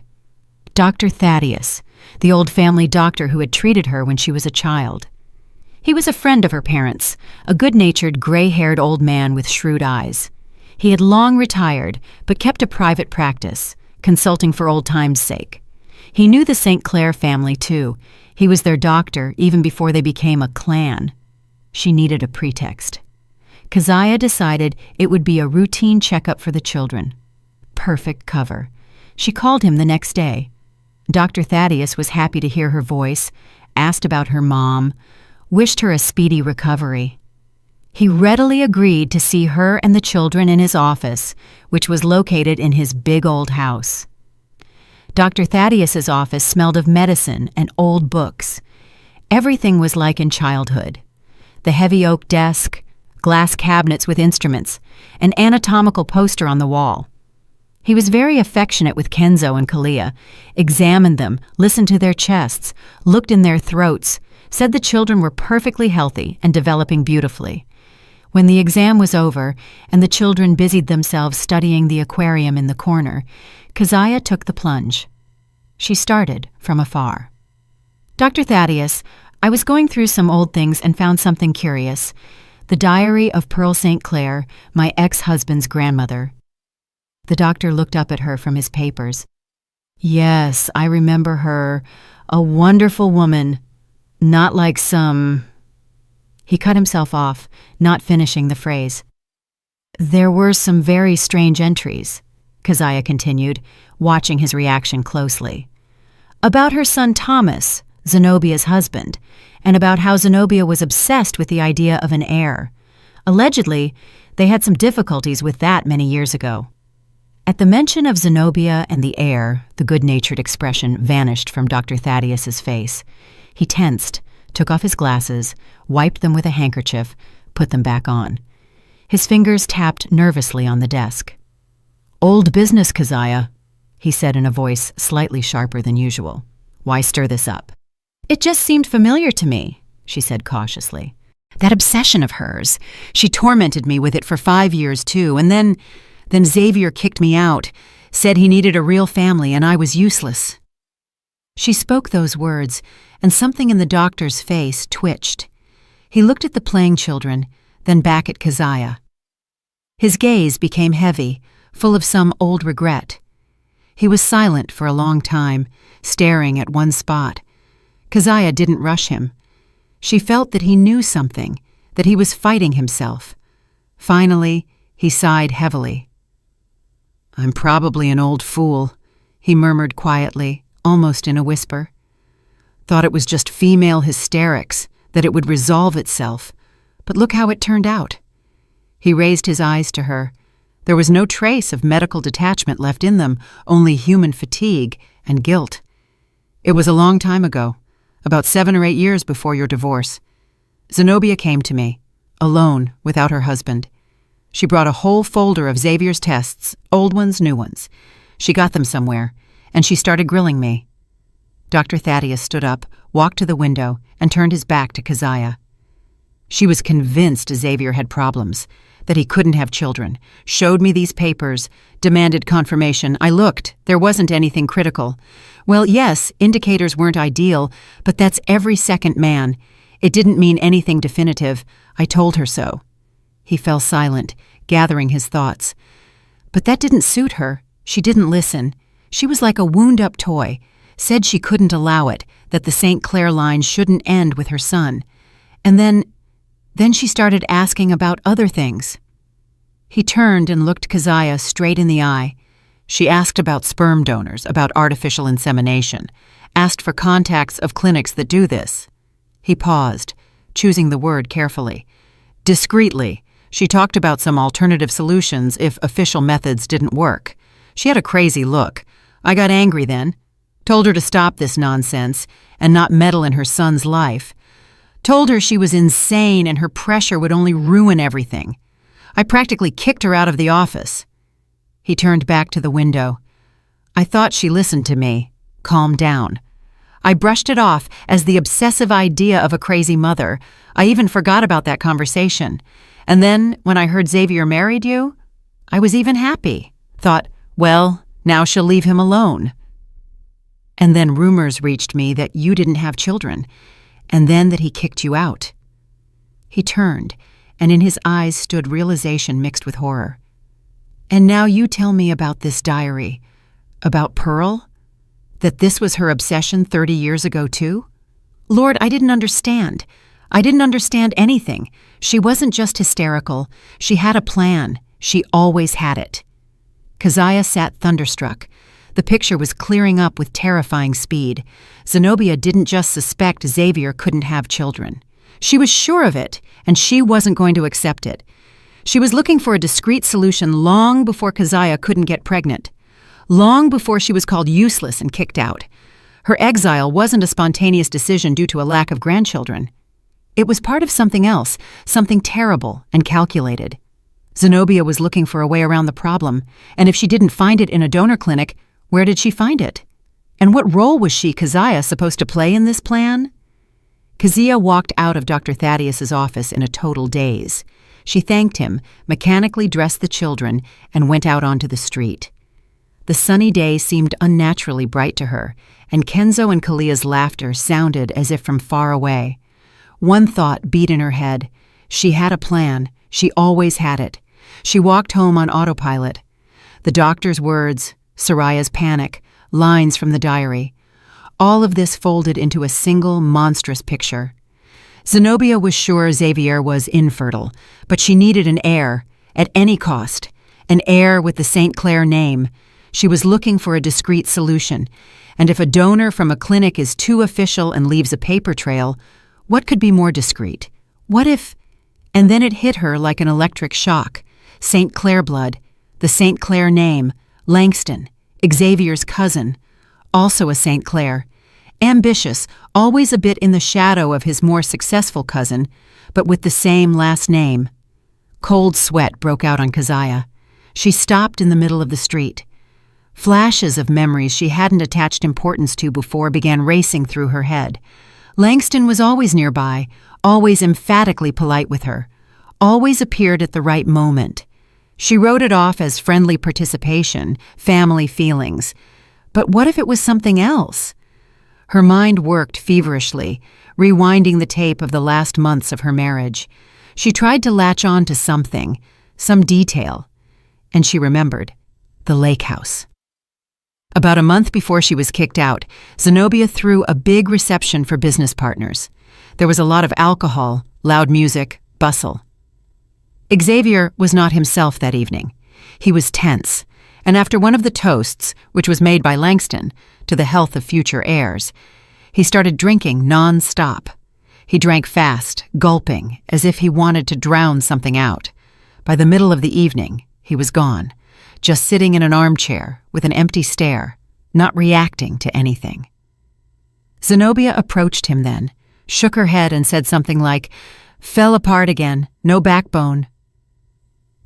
Dr. Thaddeus, the old family doctor who had treated her when she was a child. He was a friend of her parents, a good-natured, gray-haired old man with shrewd eyes. He had long retired, but kept a private practice, consulting for old times' sake. He knew the St. Clair family, too. He was their doctor even before they became a clan. She needed a pretext. Keziah decided it would be a routine checkup for the children. Perfect cover. She called him the next day. Dr. Thaddeus was happy to hear her voice, asked about her mom, wished her a speedy recovery. He readily agreed to see her and the children in his office, which was located in his big old house. Dr. Thaddeus's office smelled of medicine and old books. Everything was like in childhood. The heavy oak desk, glass cabinets with instruments, an anatomical poster on the wall. He was very affectionate with Kenzo and Kalia, examined them, listened to their chests, looked in their throats, said the children were perfectly healthy and developing beautifully. When the exam was over and the children busied themselves studying the aquarium in the corner, Keziah took the plunge. She started from afar. "Dr. Thaddeus, I was going through some old things and found something curious. The diary of Pearl St. Clair, my ex-husband's grandmother." The doctor looked up at her from his papers. "Yes, I remember her. A wonderful woman. Not like some—" He cut himself off, not finishing the phrase. "There were some very strange entries," Keziah continued, watching his reaction closely. "About her son Thomas, Zenobia's husband, and about how Zenobia was obsessed with the idea of an heir. Allegedly, they had some difficulties with that many years ago." At the mention of Zenobia and the heir, the good-natured expression vanished from Dr. Thaddeus's face. He tensed, took off his glasses, wiped them with a handkerchief, put them back on. His fingers tapped nervously on the desk. "Old business, Keziah," he said in a voice slightly sharper than usual. "Why stir this up?" "It just seemed familiar to me," she said cautiously. That obsession of hers. She tormented me with it for 5 years, too, and then Xavier kicked me out, said he needed a real family and I was useless. She spoke those words, and something in the doctor's face twitched. He looked at the playing children, then back at Keziah. His gaze became heavy, full of some old regret. He was silent for a long time, staring at one spot. Keziah didn't rush him. She felt that he knew something, that he was fighting himself. Finally, he sighed heavily. "I'm probably an old fool," he murmured quietly, almost in a whisper. "Thought it was just female hysterics, that it would resolve itself. But look how it turned out." He raised his eyes to her. There was no trace of medical detachment left in them, only human fatigue and guilt. "It was a long time ago, about 7 or 8 years before your divorce. Zenobia came to me, alone, without her husband. She brought a whole folder of Xavier's tests, old ones, new ones. She got them somewhere, and she started grilling me." Dr. Thaddeus stood up, walked to the window, and turned his back to Keziah. "She was convinced Xavier had problems, that he couldn't have children, showed me these papers, demanded confirmation. I looked. There wasn't anything critical. Well, yes, indicators weren't ideal, but that's every second man. It didn't mean anything definitive. I told her so." He fell silent, gathering his thoughts. But that didn't suit her. She didn't listen. She was like a wound-up toy, said she couldn't allow it, that the St. Clair line shouldn't end with her son. And then she started asking about other things. He turned and looked Keziah straight in the eye. She asked about sperm donors, about artificial insemination, asked for contacts of clinics that do this. He paused, choosing the word carefully. Discreetly, she talked about some alternative solutions if official methods didn't work. She had a crazy look. I got angry then. Told her to stop this nonsense and not meddle in her son's life. Told her she was insane and her pressure would only ruin everything. I practically kicked her out of the office. He turned back to the window. I thought she listened to me, calmed down. I brushed it off as the obsessive idea of a crazy mother. I even forgot about that conversation. And then, when I heard Xavier married you, I was even happy. Thought, well, now she'll leave him alone. And then rumors reached me that you didn't have children, and then that he kicked you out. He turned, and in his eyes stood realization mixed with horror. And now you tell me about this diary, about Pearl? That this was her obsession 30 years ago too? Lord, I didn't understand. I didn't understand anything. She wasn't just hysterical. She had a plan. She always had it. Keziah sat thunderstruck. The picture was clearing up with terrifying speed. Zenobia didn't just suspect Xavier couldn't have children. She was sure of it, and she wasn't going to accept it. She was looking for a discreet solution long before Keziah couldn't get pregnant. Long before she was called useless and kicked out. Her exile wasn't a spontaneous decision due to a lack of grandchildren. It was part of something else, something terrible and calculated. Zenobia was looking for a way around the problem, and if she didn't find it in a donor clinic, where did she find it? And what role was she, Keziah, supposed to play in this plan? Keziah walked out of Dr. Thaddeus's office in a total daze. She thanked him, mechanically dressed the children, and went out onto the street. The sunny day seemed unnaturally bright to her, and Kenzo and Kalia's laughter sounded as if from far away. One thought beat in her head. She had a plan. She always had it. She walked home on autopilot. The doctor's words, Soraya's panic, lines from the diary. All of this folded into a single monstrous picture. Zenobia was sure Xavier was infertile, but she needed an heir, at any cost, an heir with the St. Clair name. She was looking for a discreet solution, and if a donor from a clinic is too official and leaves a paper trail, what could be more discreet? What if... And then it hit her like an electric shock. St. Clair blood, the St. Clair name, Langston, Xavier's cousin, also a St. Clair. Ambitious, always a bit in the shadow of his more successful cousin, but with the same last name. Cold sweat broke out on Keziah. She stopped in the middle of the street. Flashes of memories she hadn't attached importance to before began racing through her head. Langston was always nearby, always emphatically polite with her, always appeared at the right moment. She wrote it off as friendly participation, family feelings. But what if it was something else? Her mind worked feverishly, rewinding the tape of the last months of her marriage. She tried to latch on to something, some detail, and she remembered the lake house. About a month before she was kicked out, Zenobia threw a big reception for business partners. There was a lot of alcohol, loud music, bustle. Xavier was not himself that evening. He was tense, and after one of the toasts, which was made by Langston, to the health of future heirs, he started drinking non-stop. He drank fast, gulping, as if he wanted to drown something out. By the middle of the evening, he was gone, just sitting in an armchair with an empty stare, not reacting to anything. Zenobia approached him then, shook her head and said something like, "Fell apart again, no backbone."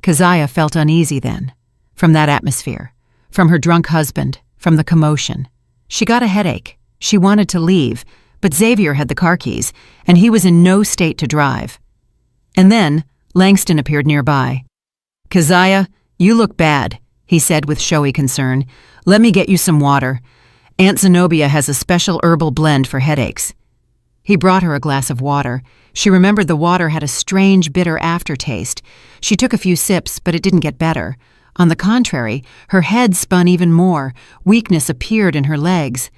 Keziah felt uneasy then, from that atmosphere, from her drunk husband, from the commotion. She got a headache. She wanted to leave, but Xavier had the car keys, and he was in no state to drive. And then Langston appeared nearby. "Keziah, you look bad," he said with showy concern. "Let me get you some water. Aunt Zenobia has a special herbal blend for headaches." He brought her a glass of water. She remembered the water had a strange, bitter aftertaste. She took a few sips, but it didn't get better. On the contrary, her head spun even more. Weakness appeared in her legs.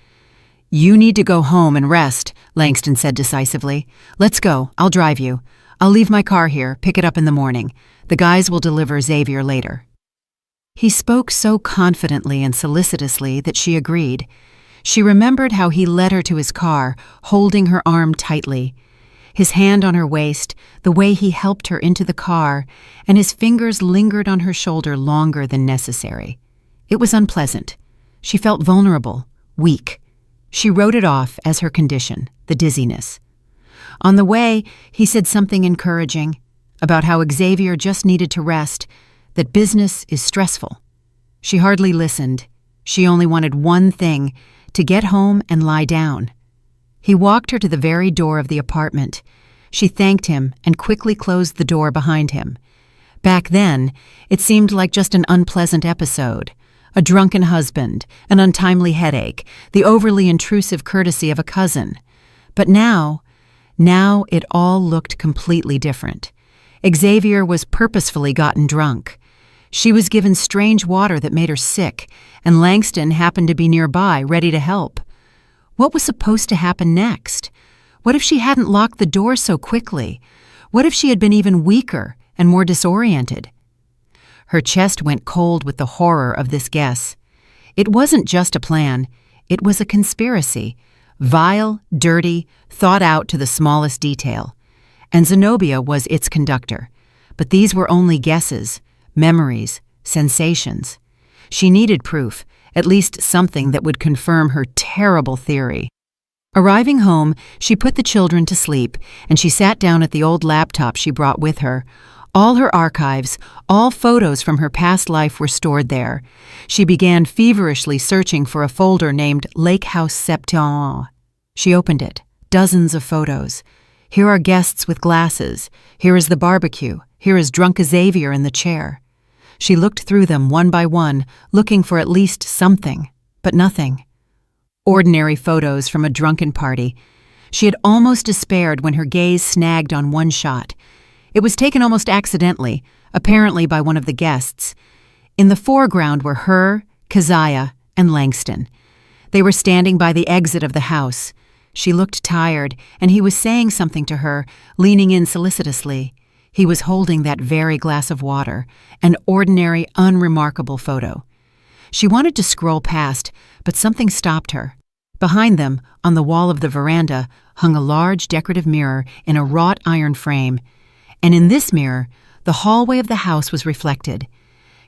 "You need to go home and rest," Langston said decisively. "Let's go. I'll drive you. I'll leave my car here, pick it up in the morning. The guys will deliver Xavier later." He spoke so confidently and solicitously that she agreed. She remembered how he led her to his car, holding her arm tightly. His hand on her waist, the way he helped her into the car, and his fingers lingered on her shoulder longer than necessary. It was unpleasant. She felt vulnerable, weak. She wrote it off as her condition, the dizziness. On the way, he said something encouraging about how Xavier just needed to rest, that business is stressful. She hardly listened. She only wanted one thing, to get home and lie down. He walked her to the very door of the apartment. She thanked him and quickly closed the door behind him. Back then, it seemed like just an unpleasant episode. A drunken husband, an untimely headache, the overly intrusive courtesy of a cousin. But now it all looked completely different. Xavier was purposefully gotten drunk. She was given strange water that made her sick, and Langston happened to be nearby, ready to help. What was supposed to happen next? What if she hadn't locked the door so quickly? What if she had been even weaker and more disoriented? Her chest went cold with the horror of this guess. It wasn't just a plan. It was a conspiracy, vile, dirty, thought out to the smallest detail. And Zenobia was its conductor. But these were only guesses, memories, sensations. She needed proof, at least something that would confirm her terrible theory. Arriving home, she put the children to sleep, and she sat down at the old laptop she brought with her. All her archives, all photos from her past life were stored there. She began feverishly searching for a folder named Lake House Septembre. She opened it. Dozens of photos. Here are guests with glasses. Here is the barbecue. Here is drunk Xavier in the chair. She looked through them one by one, looking for at least something, but nothing. Ordinary photos from a drunken party. She had almost despaired when her gaze snagged on one shot. It was taken almost accidentally, apparently by one of the guests. In the foreground were her, Keziah, and Langston. They were standing by the exit of the house. She looked tired, and he was saying something to her, leaning in solicitously. He was holding that very glass of water, an ordinary, unremarkable photo. She wanted to scroll past, but something stopped her. Behind them, on the wall of the veranda, hung a large decorative mirror in a wrought iron frame, and in this mirror, the hallway of the house was reflected.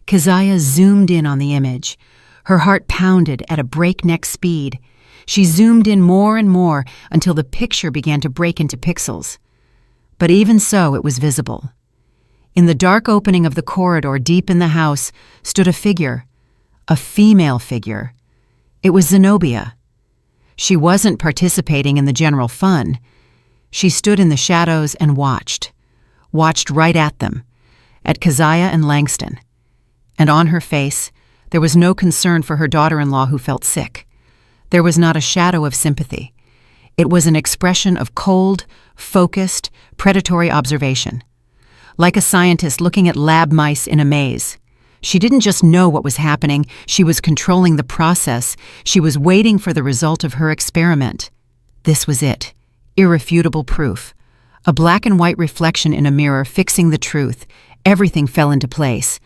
Keziah zoomed in on the image. Her heart pounded at a breakneck speed. She zoomed in more and more until the picture began to break into pixels. But even so, it was visible. In the dark opening of the corridor deep in the house stood a figure, a female figure. It was Zenobia. She wasn't participating in the general fun. She stood in the shadows and watched right at them, at Keziah and Langston. And on her face, there was no concern for her daughter-in-law who felt sick. There was not a shadow of sympathy. It was an expression of cold, focused, predatory observation. Like a scientist looking at lab mice in a maze. She didn't just know what was happening, she was controlling the process. She was waiting for the result of her experiment. This was it. Irrefutable proof. A black and white reflection in a mirror fixing the truth. Everything fell into place.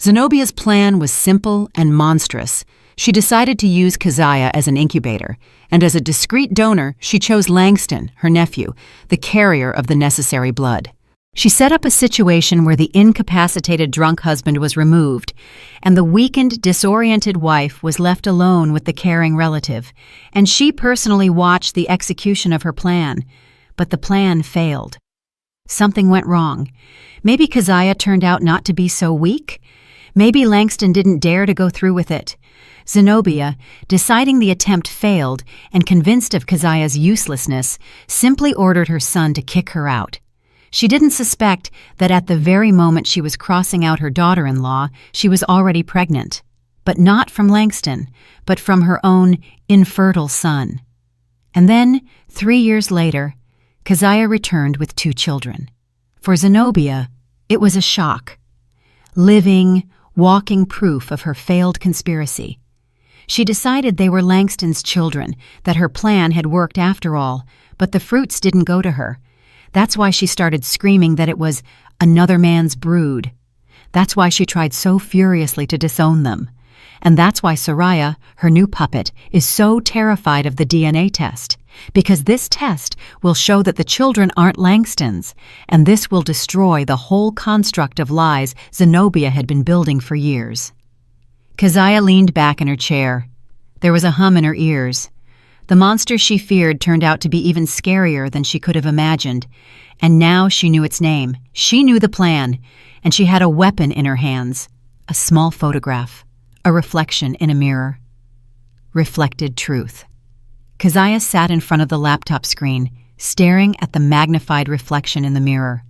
Zenobia's plan was simple and monstrous. She decided to use Keziah as an incubator, and as a discreet donor, she chose Langston, her nephew, the carrier of the necessary blood. She set up a situation where the incapacitated drunk husband was removed, and the weakened, disoriented wife was left alone with the caring relative, and she personally watched the execution of her plan. But the plan failed. Something went wrong. Maybe Keziah turned out not to be so weak. Maybe Langston didn't dare to go through with it. Zenobia, deciding the attempt failed and convinced of Keziah's uselessness, simply ordered her son to kick her out. She didn't suspect that at the very moment she was crossing out her daughter-in-law, she was already pregnant. But not from Langston, but from her own infertile son. And then, 3 years later, Keziah returned with 2 children. For Zenobia, it was a shock. Living, walking proof of her failed conspiracy. She decided they were Langston's children, that her plan had worked after all, but the fruits didn't go to her. That's why she started screaming that it was another man's brood. That's why she tried so furiously to disown them. And that's why Soraya, her new puppet, is so terrified of the DNA test. Because this test will show that the children aren't Langston's, and this will destroy the whole construct of lies Zenobia had been building for years. Keziah leaned back in her chair. There was a hum in her ears. The monster she feared turned out to be even scarier than she could have imagined, and now she knew its name. She knew the plan, and she had a weapon in her hands, a small photograph, a reflection in a mirror. Reflected truth. Keziah sat in front of the laptop screen, staring at the magnified reflection in the mirror.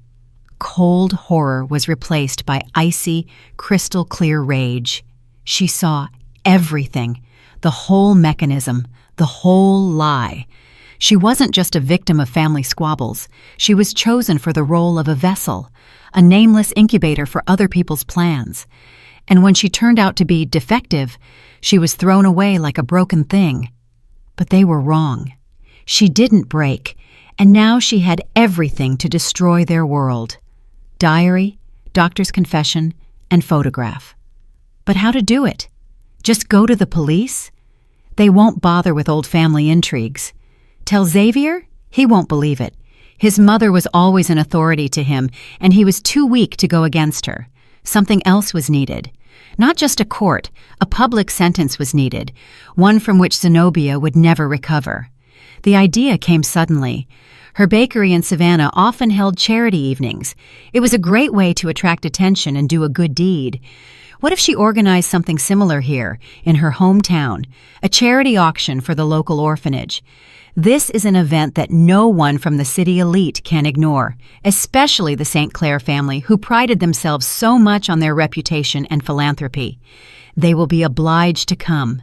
Cold horror was replaced by icy, crystal-clear rage. She saw everything, the whole mechanism, the whole lie. She wasn't just a victim of family squabbles. She was chosen for the role of a vessel, a nameless incubator for other people's plans. And when she turned out to be defective, she was thrown away like a broken thing. But they were wrong. She didn't break, and now she had everything to destroy their world. Diary, doctor's confession, and photograph. But how to do it? Just go to the police? They won't bother with old family intrigues. Tell Xavier? He won't believe it. His mother was always an authority to him, and he was too weak to go against her. Something else was needed. Not just a court, a public sentence was needed, one from which Zenobia would never recover. The idea came suddenly. Her bakery in Savannah often held charity evenings. It was a great way to attract attention and do a good deed. What if she organized something similar here, in her hometown, a charity auction for the local orphanage? This is an event that no one from the city elite can ignore, especially the St. Clair family, who prided themselves so much on their reputation and philanthropy. They will be obliged to come.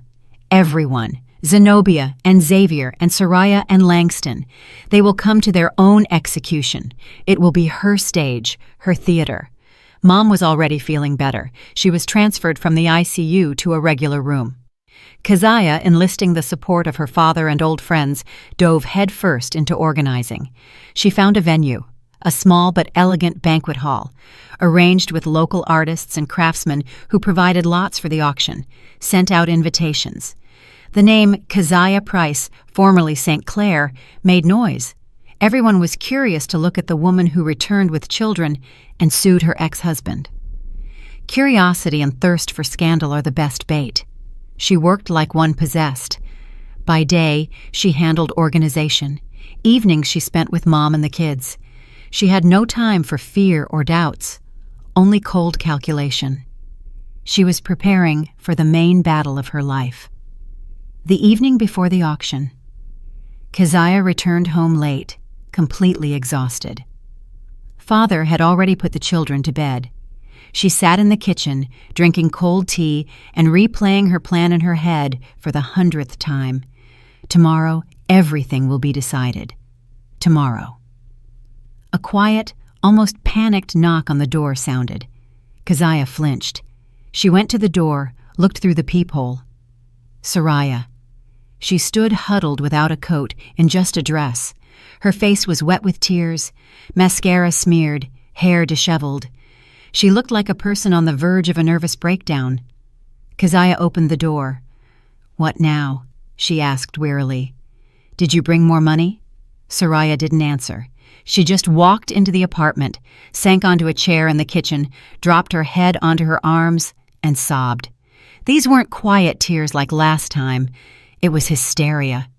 Everyone. Zenobia and Xavier and Soraya and Langston. They will come to their own execution. It will be her stage, her theater. Mom was already feeling better. She was transferred from the ICU to a regular room. Keziah, enlisting the support of her father and old friends, dove headfirst into organizing. She found a venue, a small but elegant banquet hall, arranged with local artists and craftsmen who provided lots for the auction, sent out invitations. The name Keziah Price, formerly St. Clair, made noise. Everyone was curious to look at the woman who returned with children and sued her ex-husband. Curiosity and thirst for scandal are the best bait. She worked like one possessed. By day, she handled organization. Evenings she spent with Mom and the kids. She had no time for fear or doubts, only cold calculation. She was preparing for the main battle of her life. The evening before the auction, Keziah returned home late, completely exhausted. Father had already put the children to bed. She sat in the kitchen, drinking cold tea and replaying her plan in her head for the 100th time. Tomorrow, everything will be decided. Tomorrow. A quiet, almost panicked knock on the door sounded. Keziah flinched. She went to the door, looked through the peephole. Soraya. She stood huddled without a coat, in just a dress. Her face was wet with tears, mascara smeared, hair disheveled. She looked like a person on the verge of a nervous breakdown. Keziah opened the door. "What now?" she asked wearily. "Did you bring more money?" Soraya didn't answer. She just walked into the apartment, sank onto a chair in the kitchen, dropped her head onto her arms, and sobbed. These weren't quiet tears like last time. It was hysteria.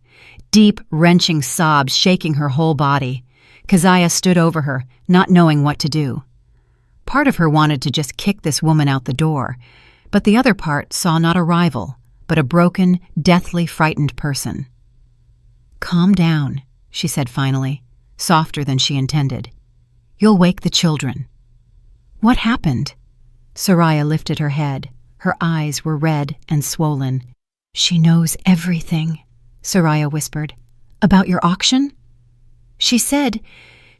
Deep, wrenching sobs shaking her whole body. Keziah stood over her, not knowing what to do. Part of her wanted to just kick this woman out the door, but the other part saw not a rival, but a broken, deathly frightened person. "Calm down," she said finally, softer than she intended. "You'll wake the children." "What happened?" Soraya lifted her head. Her eyes were red and swollen. "She knows everything," Soraya whispered. "About your auction?" She said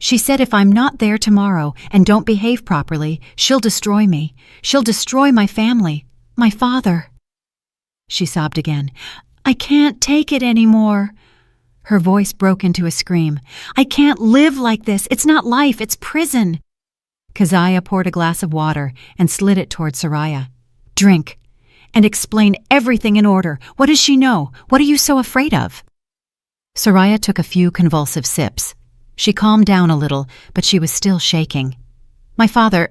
if I'm not there tomorrow and don't behave properly, she'll destroy me. She'll destroy my family, my father." She sobbed again. "I can't take it anymore." Her voice broke into a scream. "I can't live like this. It's not life, it's prison." Keziah poured a glass of water and slid it toward Soraya. "Drink. And explain everything in order. What does she know? What are you so afraid of?" Soraya took a few convulsive sips. She calmed down a little, but she was still shaking. "My father,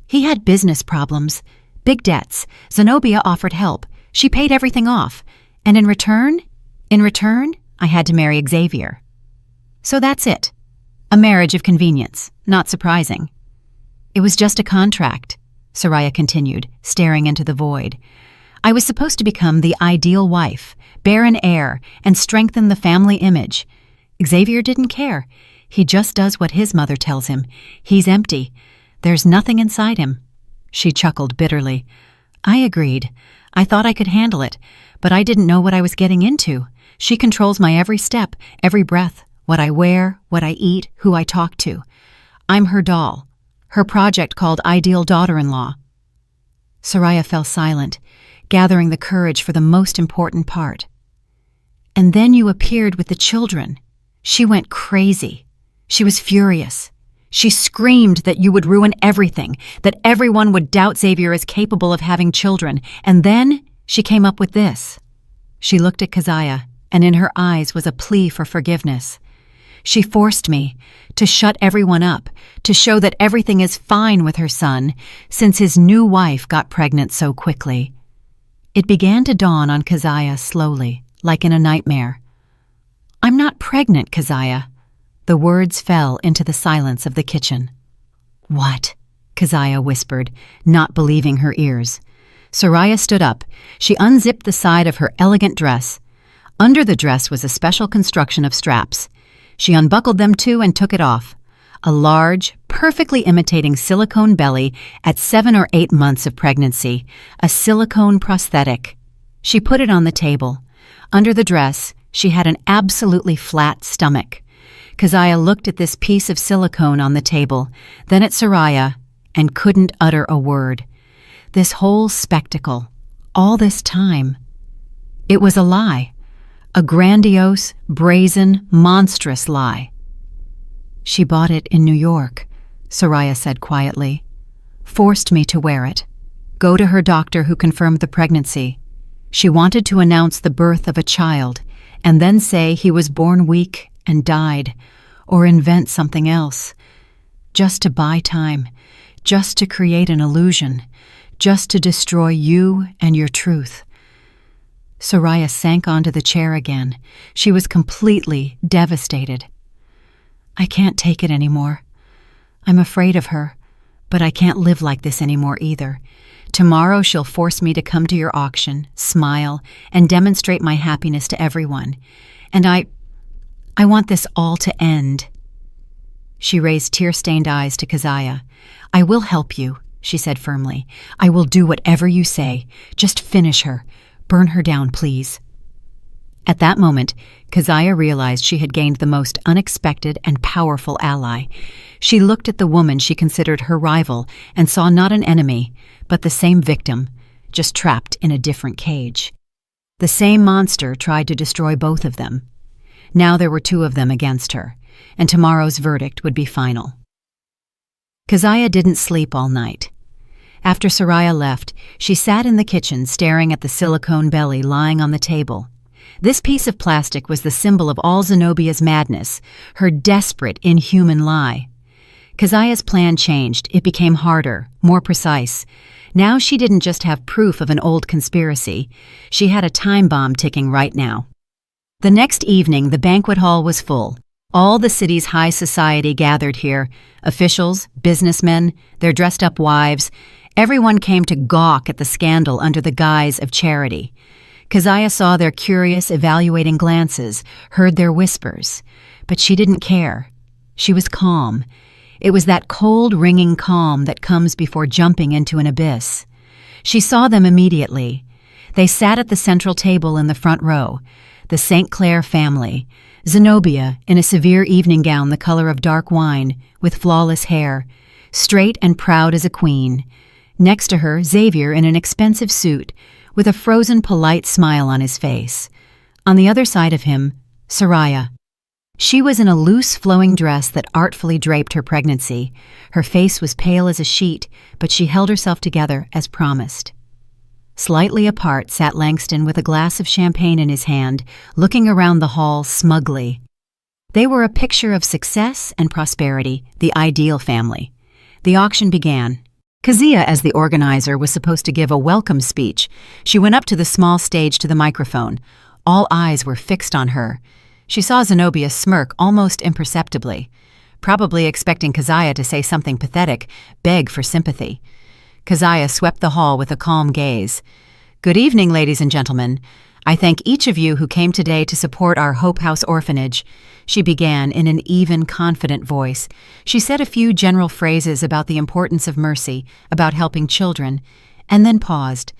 he had business problems. Big debts. Zenobia offered help. She paid everything off. And in return, I had to marry Xavier. So that's it. A marriage of convenience. Not surprising." "It was just a contract," Soraya continued, staring into the void. "I was supposed to become the ideal wife, bear an heir, and strengthen the family image. Xavier didn't care. He just does what his mother tells him. He's empty. There's nothing inside him." She chuckled bitterly. "I agreed. I thought I could handle it, but I didn't know what I was getting into. She controls my every step, every breath, what I wear, what I eat, who I talk to. I'm her doll, her project called Ideal Daughter-in-Law." Soraya fell silent, gathering the courage for the most important part. "And then you appeared with the children. She went crazy. She was furious. She screamed that you would ruin everything, that everyone would doubt Xavier is capable of having children. And then she came up with this." She looked at Keziah, and in her eyes was a plea for forgiveness. "She forced me to shut everyone up, to show that everything is fine with her son, since his new wife got pregnant so quickly." It began to dawn on Keziah slowly, like in a nightmare. "I'm not pregnant, Keziah." The words fell into the silence of the kitchen. "What?" Keziah whispered, not believing her ears. Soraya stood up. She unzipped the side of her elegant dress. Under the dress was a special construction of straps. She unbuckled them too and took it off. A large, perfectly imitating silicone belly at 7 or 8 months of pregnancy, a silicone prosthetic. She put it on the table. Under the dress, she had an absolutely flat stomach. Keziah looked at this piece of silicone on the table, then at Soraya, and couldn't utter a word. This whole spectacle, all this time, it was a lie. A grandiose, brazen, monstrous lie. "She bought it in New York," Soraya said quietly. "Forced me to wear it. Go to her doctor who confirmed the pregnancy. She wanted to announce the birth of a child, and then say he was born weak and died, or invent something else. Just to buy time, just to create an illusion, just to destroy you and your truth." Soraya sank onto the chair again. She was completely devastated. "I can't take it anymore. I'm afraid of her, but I can't live like this anymore either. Tomorrow she'll force me to come to your auction, smile, and demonstrate my happiness to everyone. And I want this all to end." She raised tear-stained eyes to Keziah. "I will help you," she said firmly. "I will do whatever you say. Just finish her. Burn her down, please." At that moment, Keziah realized she had gained the most unexpected and powerful ally. She looked at the woman she considered her rival and saw not an enemy, but the same victim, just trapped in a different cage. The same monster tried to destroy both of them. Now there were two of them against her, and tomorrow's verdict would be final. Keziah didn't sleep all night. After Soraya left, she sat in the kitchen staring at the silicone belly lying on the table. This piece of plastic was the symbol of all Zenobia's madness, her desperate, inhuman lie. Keziah's plan changed. It became harder, more precise. Now she didn't just have proof of an old conspiracy. She had a time bomb ticking right now. The next evening, the banquet hall was full. All the city's high society gathered here. Officials, businessmen, their dressed-up wives. Everyone came to gawk at the scandal under the guise of charity. Keziah saw their curious, evaluating glances, heard their whispers. But she didn't care. She was calm. It was that cold, ringing calm that comes before jumping into an abyss. She saw them immediately. They sat at the central table in the front row. The St. Clair family. Zenobia, in a severe evening gown the color of dark wine, with flawless hair, straight and proud as a queen. Next to her, Xavier in an expensive suit, with a frozen, polite smile on his face. On the other side of him, Soraya. She was in a loose, flowing dress that artfully draped her pregnancy. Her face was pale as a sheet, but she held herself together as promised. Slightly apart sat Langston with a glass of champagne in his hand, looking around the hall smugly. They were a picture of success and prosperity, the ideal family. The auction began. Keziah, as the organizer, was supposed to give a welcome speech. She went up to the small stage to the microphone. All eyes were fixed on her. She saw Zenobia smirk almost imperceptibly, probably expecting Keziah to say something pathetic, beg for sympathy. Keziah swept the hall with a calm gaze. "Good evening, ladies and gentlemen. I thank each of you who came today to support our Hope House orphanage," she began in an even, confident voice. She said a few general phrases about the importance of mercy, about helping children, and then paused.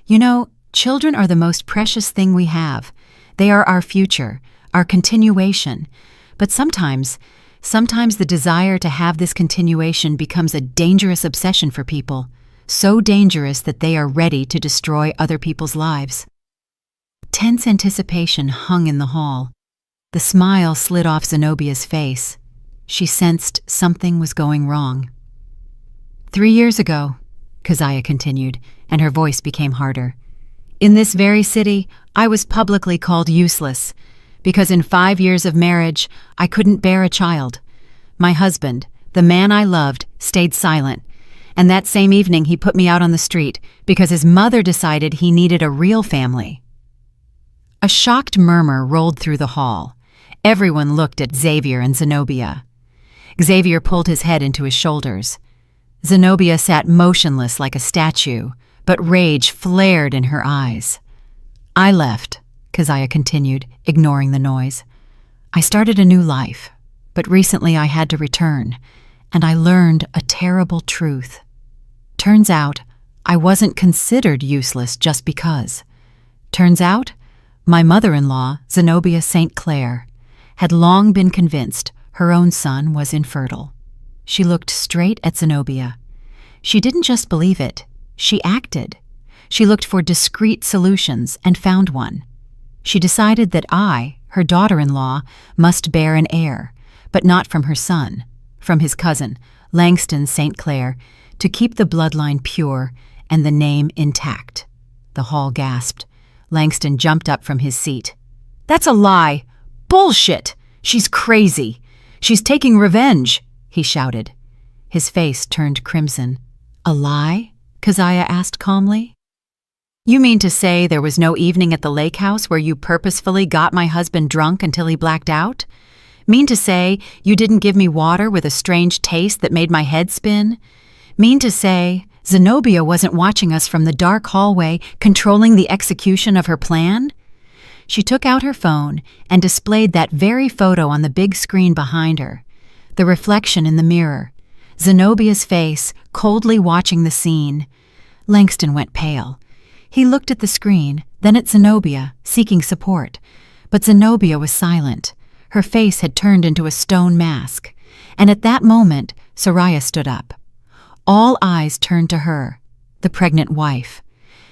"You know, children are the most precious thing we have. They are our future, our continuation. But sometimes the desire to have this continuation becomes a dangerous obsession for people, so dangerous that they are ready to destroy other people's lives." Tense anticipation hung in the hall. The smile slid off Zenobia's face. She sensed something was going wrong. 3 years ago, Keziah continued, and her voice became harder. "In this very city, I was publicly called useless, because in 5 years of marriage, I couldn't bear a child. My husband, the man I loved, stayed silent, and that same evening he put me out on the street because his mother decided he needed a real family." A shocked murmur rolled through the hall. Everyone looked at Xavier and Zenobia. Xavier pulled his head into his shoulders. Zenobia sat motionless like a statue, but rage flared in her eyes. "I left," Keziah continued, ignoring the noise. "I started a new life, but recently I had to return, and I learned a terrible truth. Turns out, I wasn't considered useless just because. Turns out, my mother-in-law, Zenobia St. Clair, had long been convinced her own son was infertile. She looked straight at Zenobia. She didn't just believe it, she acted. She looked for discreet solutions and found one. She decided that I, her daughter-in-law, must bear an heir, but not from her son, from his cousin, Langston St. Clair, to keep the bloodline pure and the name intact." The hall gasped. Langston jumped up from his seat. "That's a lie! Bullshit! She's crazy! She's taking revenge!" he shouted. His face turned crimson. "A lie?" Keziah asked calmly. "You mean to say there was no evening at the lake house where you purposefully got my husband drunk until he blacked out? Mean to say you didn't give me water with a strange taste that made my head spin? Mean to say Zenobia wasn't watching us from the dark hallway, controlling the execution of her plan?" She took out her phone and displayed that very photo on the big screen behind her. The reflection in the mirror. Zenobia's face, coldly watching the scene. Langston went pale. He looked at the screen, then at Zenobia, seeking support. But Zenobia was silent. Her face had turned into a stone mask. And at that moment, Soraya stood up. All eyes turned to her, the pregnant wife.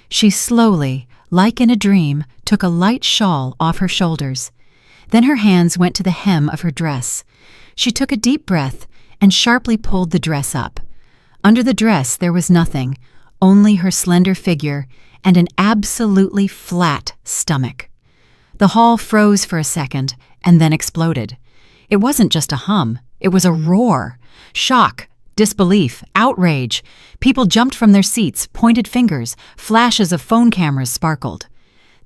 She slowly, like in a dream, took a light shawl off her shoulders. Then her hands went to the hem of her dress. She took a deep breath and sharply pulled the dress up. Under the dress there was nothing, only her slender figure and an absolutely flat stomach. The hall froze for a second and then exploded. It wasn't just a hum, it was a roar. Shock, disbelief, outrage. People jumped from their seats, pointed fingers, flashes of phone cameras sparkled.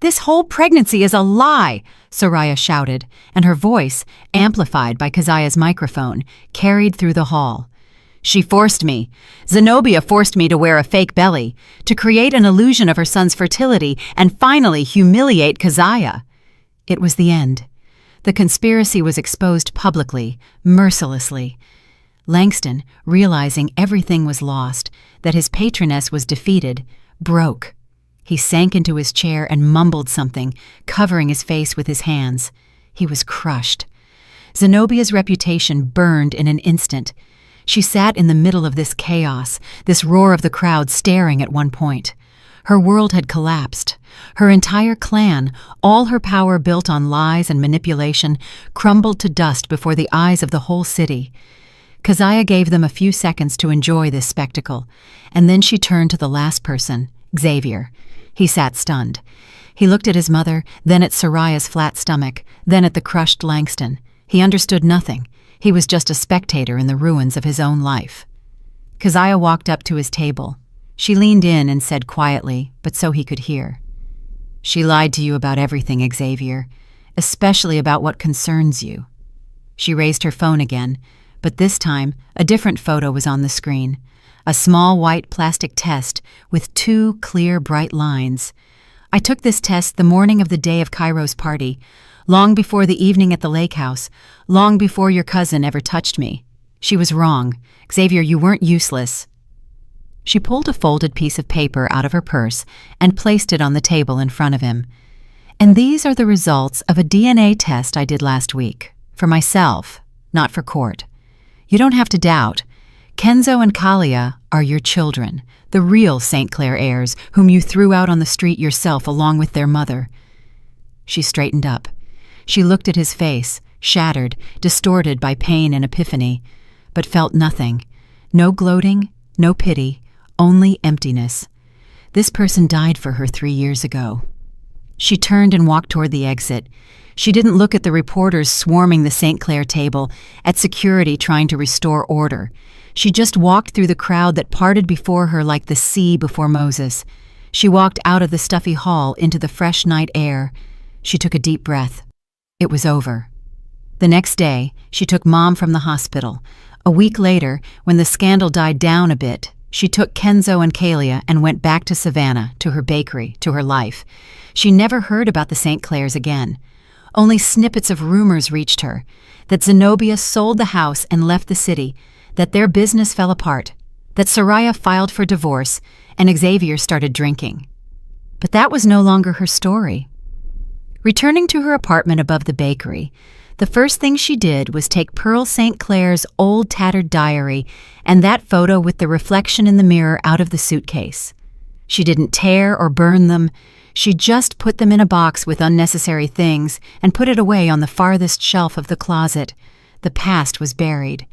"This whole pregnancy is a lie," Soraya shouted, and her voice, amplified by Keziah's microphone, carried through the hall. "She forced me. Zenobia forced me to wear a fake belly, to create an illusion of her son's fertility and finally humiliate Keziah." It was the end. The conspiracy was exposed publicly, mercilessly. Langston, realizing everything was lost, that his patroness was defeated, broke. He sank into his chair and mumbled something, covering his face with his hands. He was crushed. Zenobia's reputation burned in an instant. She sat in the middle of this chaos, this roar of the crowd staring at one point. Her world had collapsed. Her entire clan, all her power built on lies and manipulation, crumbled to dust before the eyes of the whole city. Keziah gave them a few seconds to enjoy this spectacle, and then she turned to the last person, Xavier. He sat stunned. He looked at his mother, then at Soraya's flat stomach, then at the crushed Langston. He understood nothing. He was just a spectator in the ruins of his own life. Keziah walked up to his table. She leaned in and said quietly, but so he could hear, "She lied to you about everything, Xavier, especially about what concerns you." She raised her phone again, but this time a different photo was on the screen. A small white plastic test with 2 clear, bright lines. "I took this test the morning of the day of Cairo's party, long before the evening at the lake house, long before your cousin ever touched me. She was wrong. Xavier, you weren't useless." She pulled a folded piece of paper out of her purse and placed it on the table in front of him. "And these are the results of a DNA test I did last week. For myself, not for court. You don't have to doubt. Kenzo and Kalia are your children, the real St. Clair heirs, whom you threw out on the street yourself along with their mother." She straightened up. She looked at his face, shattered, distorted by pain and epiphany, but felt nothing. No gloating, no pity, only emptiness. This person died for her 3 years ago. She turned and walked toward the exit. She didn't look at the reporters swarming the St. Clair table, at security trying to restore order. She just walked through the crowd that parted before her like the sea before Moses. She walked out of the stuffy hall into the fresh night air. She took a deep breath. It was over. The next day, she took Mom from the hospital. A week later, when the scandal died down a bit, she took Kenzo and Kalia and went back to Savannah, to her bakery, to her life. She never heard about the St. Clairs again. Only snippets of rumors reached her, that Zenobia sold the house and left the city, that their business fell apart, that Soraya filed for divorce, and Xavier started drinking. But that was no longer her story. Returning to her apartment above the bakery, the first thing she did was take Pearl St. Clair's old tattered diary and that photo with the reflection in the mirror out of the suitcase. She didn't tear or burn them. She just put them in a box with unnecessary things and put it away on the farthest shelf of the closet. The past was buried.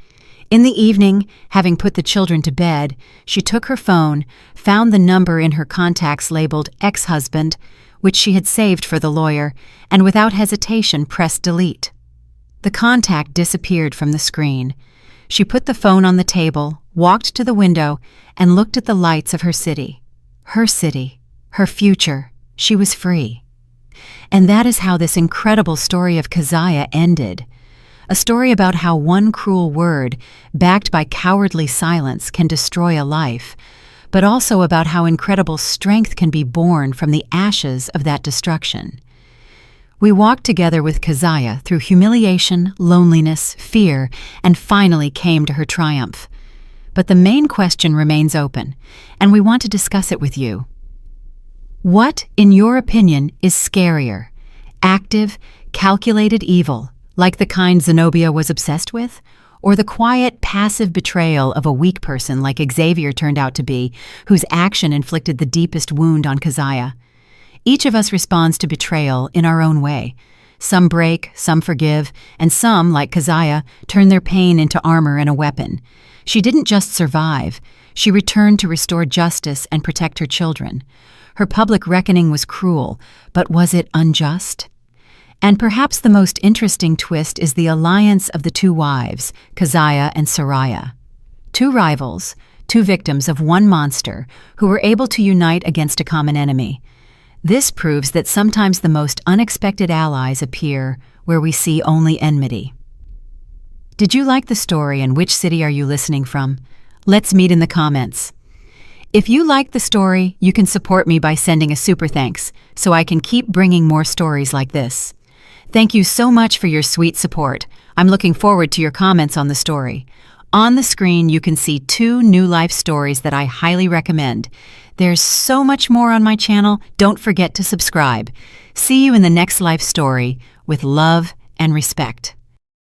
In the evening, having put the children to bed, she took her phone, found the number in her contacts labeled ex-husband, which she had saved for the lawyer, and without hesitation pressed delete. The contact disappeared from the screen. She put the phone on the table, walked to the window, and looked at the lights of her city. Her city, her future. She was free. And that is how this incredible story of Keziah ended. A story about how one cruel word, backed by cowardly silence, can destroy a life, but also about how incredible strength can be born from the ashes of that destruction. We walked together with Keziah through humiliation, loneliness, fear, and finally came to her triumph. But the main question remains open, and we want to discuss it with you. What, in your opinion, is scarier? Active, calculated evil, like the kind Zenobia was obsessed with? Or the quiet, passive betrayal of a weak person like Xavier turned out to be, whose action inflicted the deepest wound on Keziah? Each of us responds to betrayal in our own way. Some break, some forgive, and some, like Keziah, turn their pain into armor and a weapon. She didn't just survive. She returned to restore justice and protect her children. Her public reckoning was cruel, but was it unjust? And perhaps the most interesting twist is the alliance of the two wives, Keziah and Soraya. Two rivals, two victims of one monster, who were able to unite against a common enemy. This proves that sometimes the most unexpected allies appear where we see only enmity. Did you like the story, and which city are you listening from? Let's meet in the comments. If you liked the story, you can support me by sending a super thanks so I can keep bringing more stories like this. Thank you so much for your sweet support. I'm looking forward to your comments on the story. On the screen, you can see 2 new life stories that I highly recommend. There's so much more on my channel. Don't forget to subscribe. See you in the next life story with love and respect.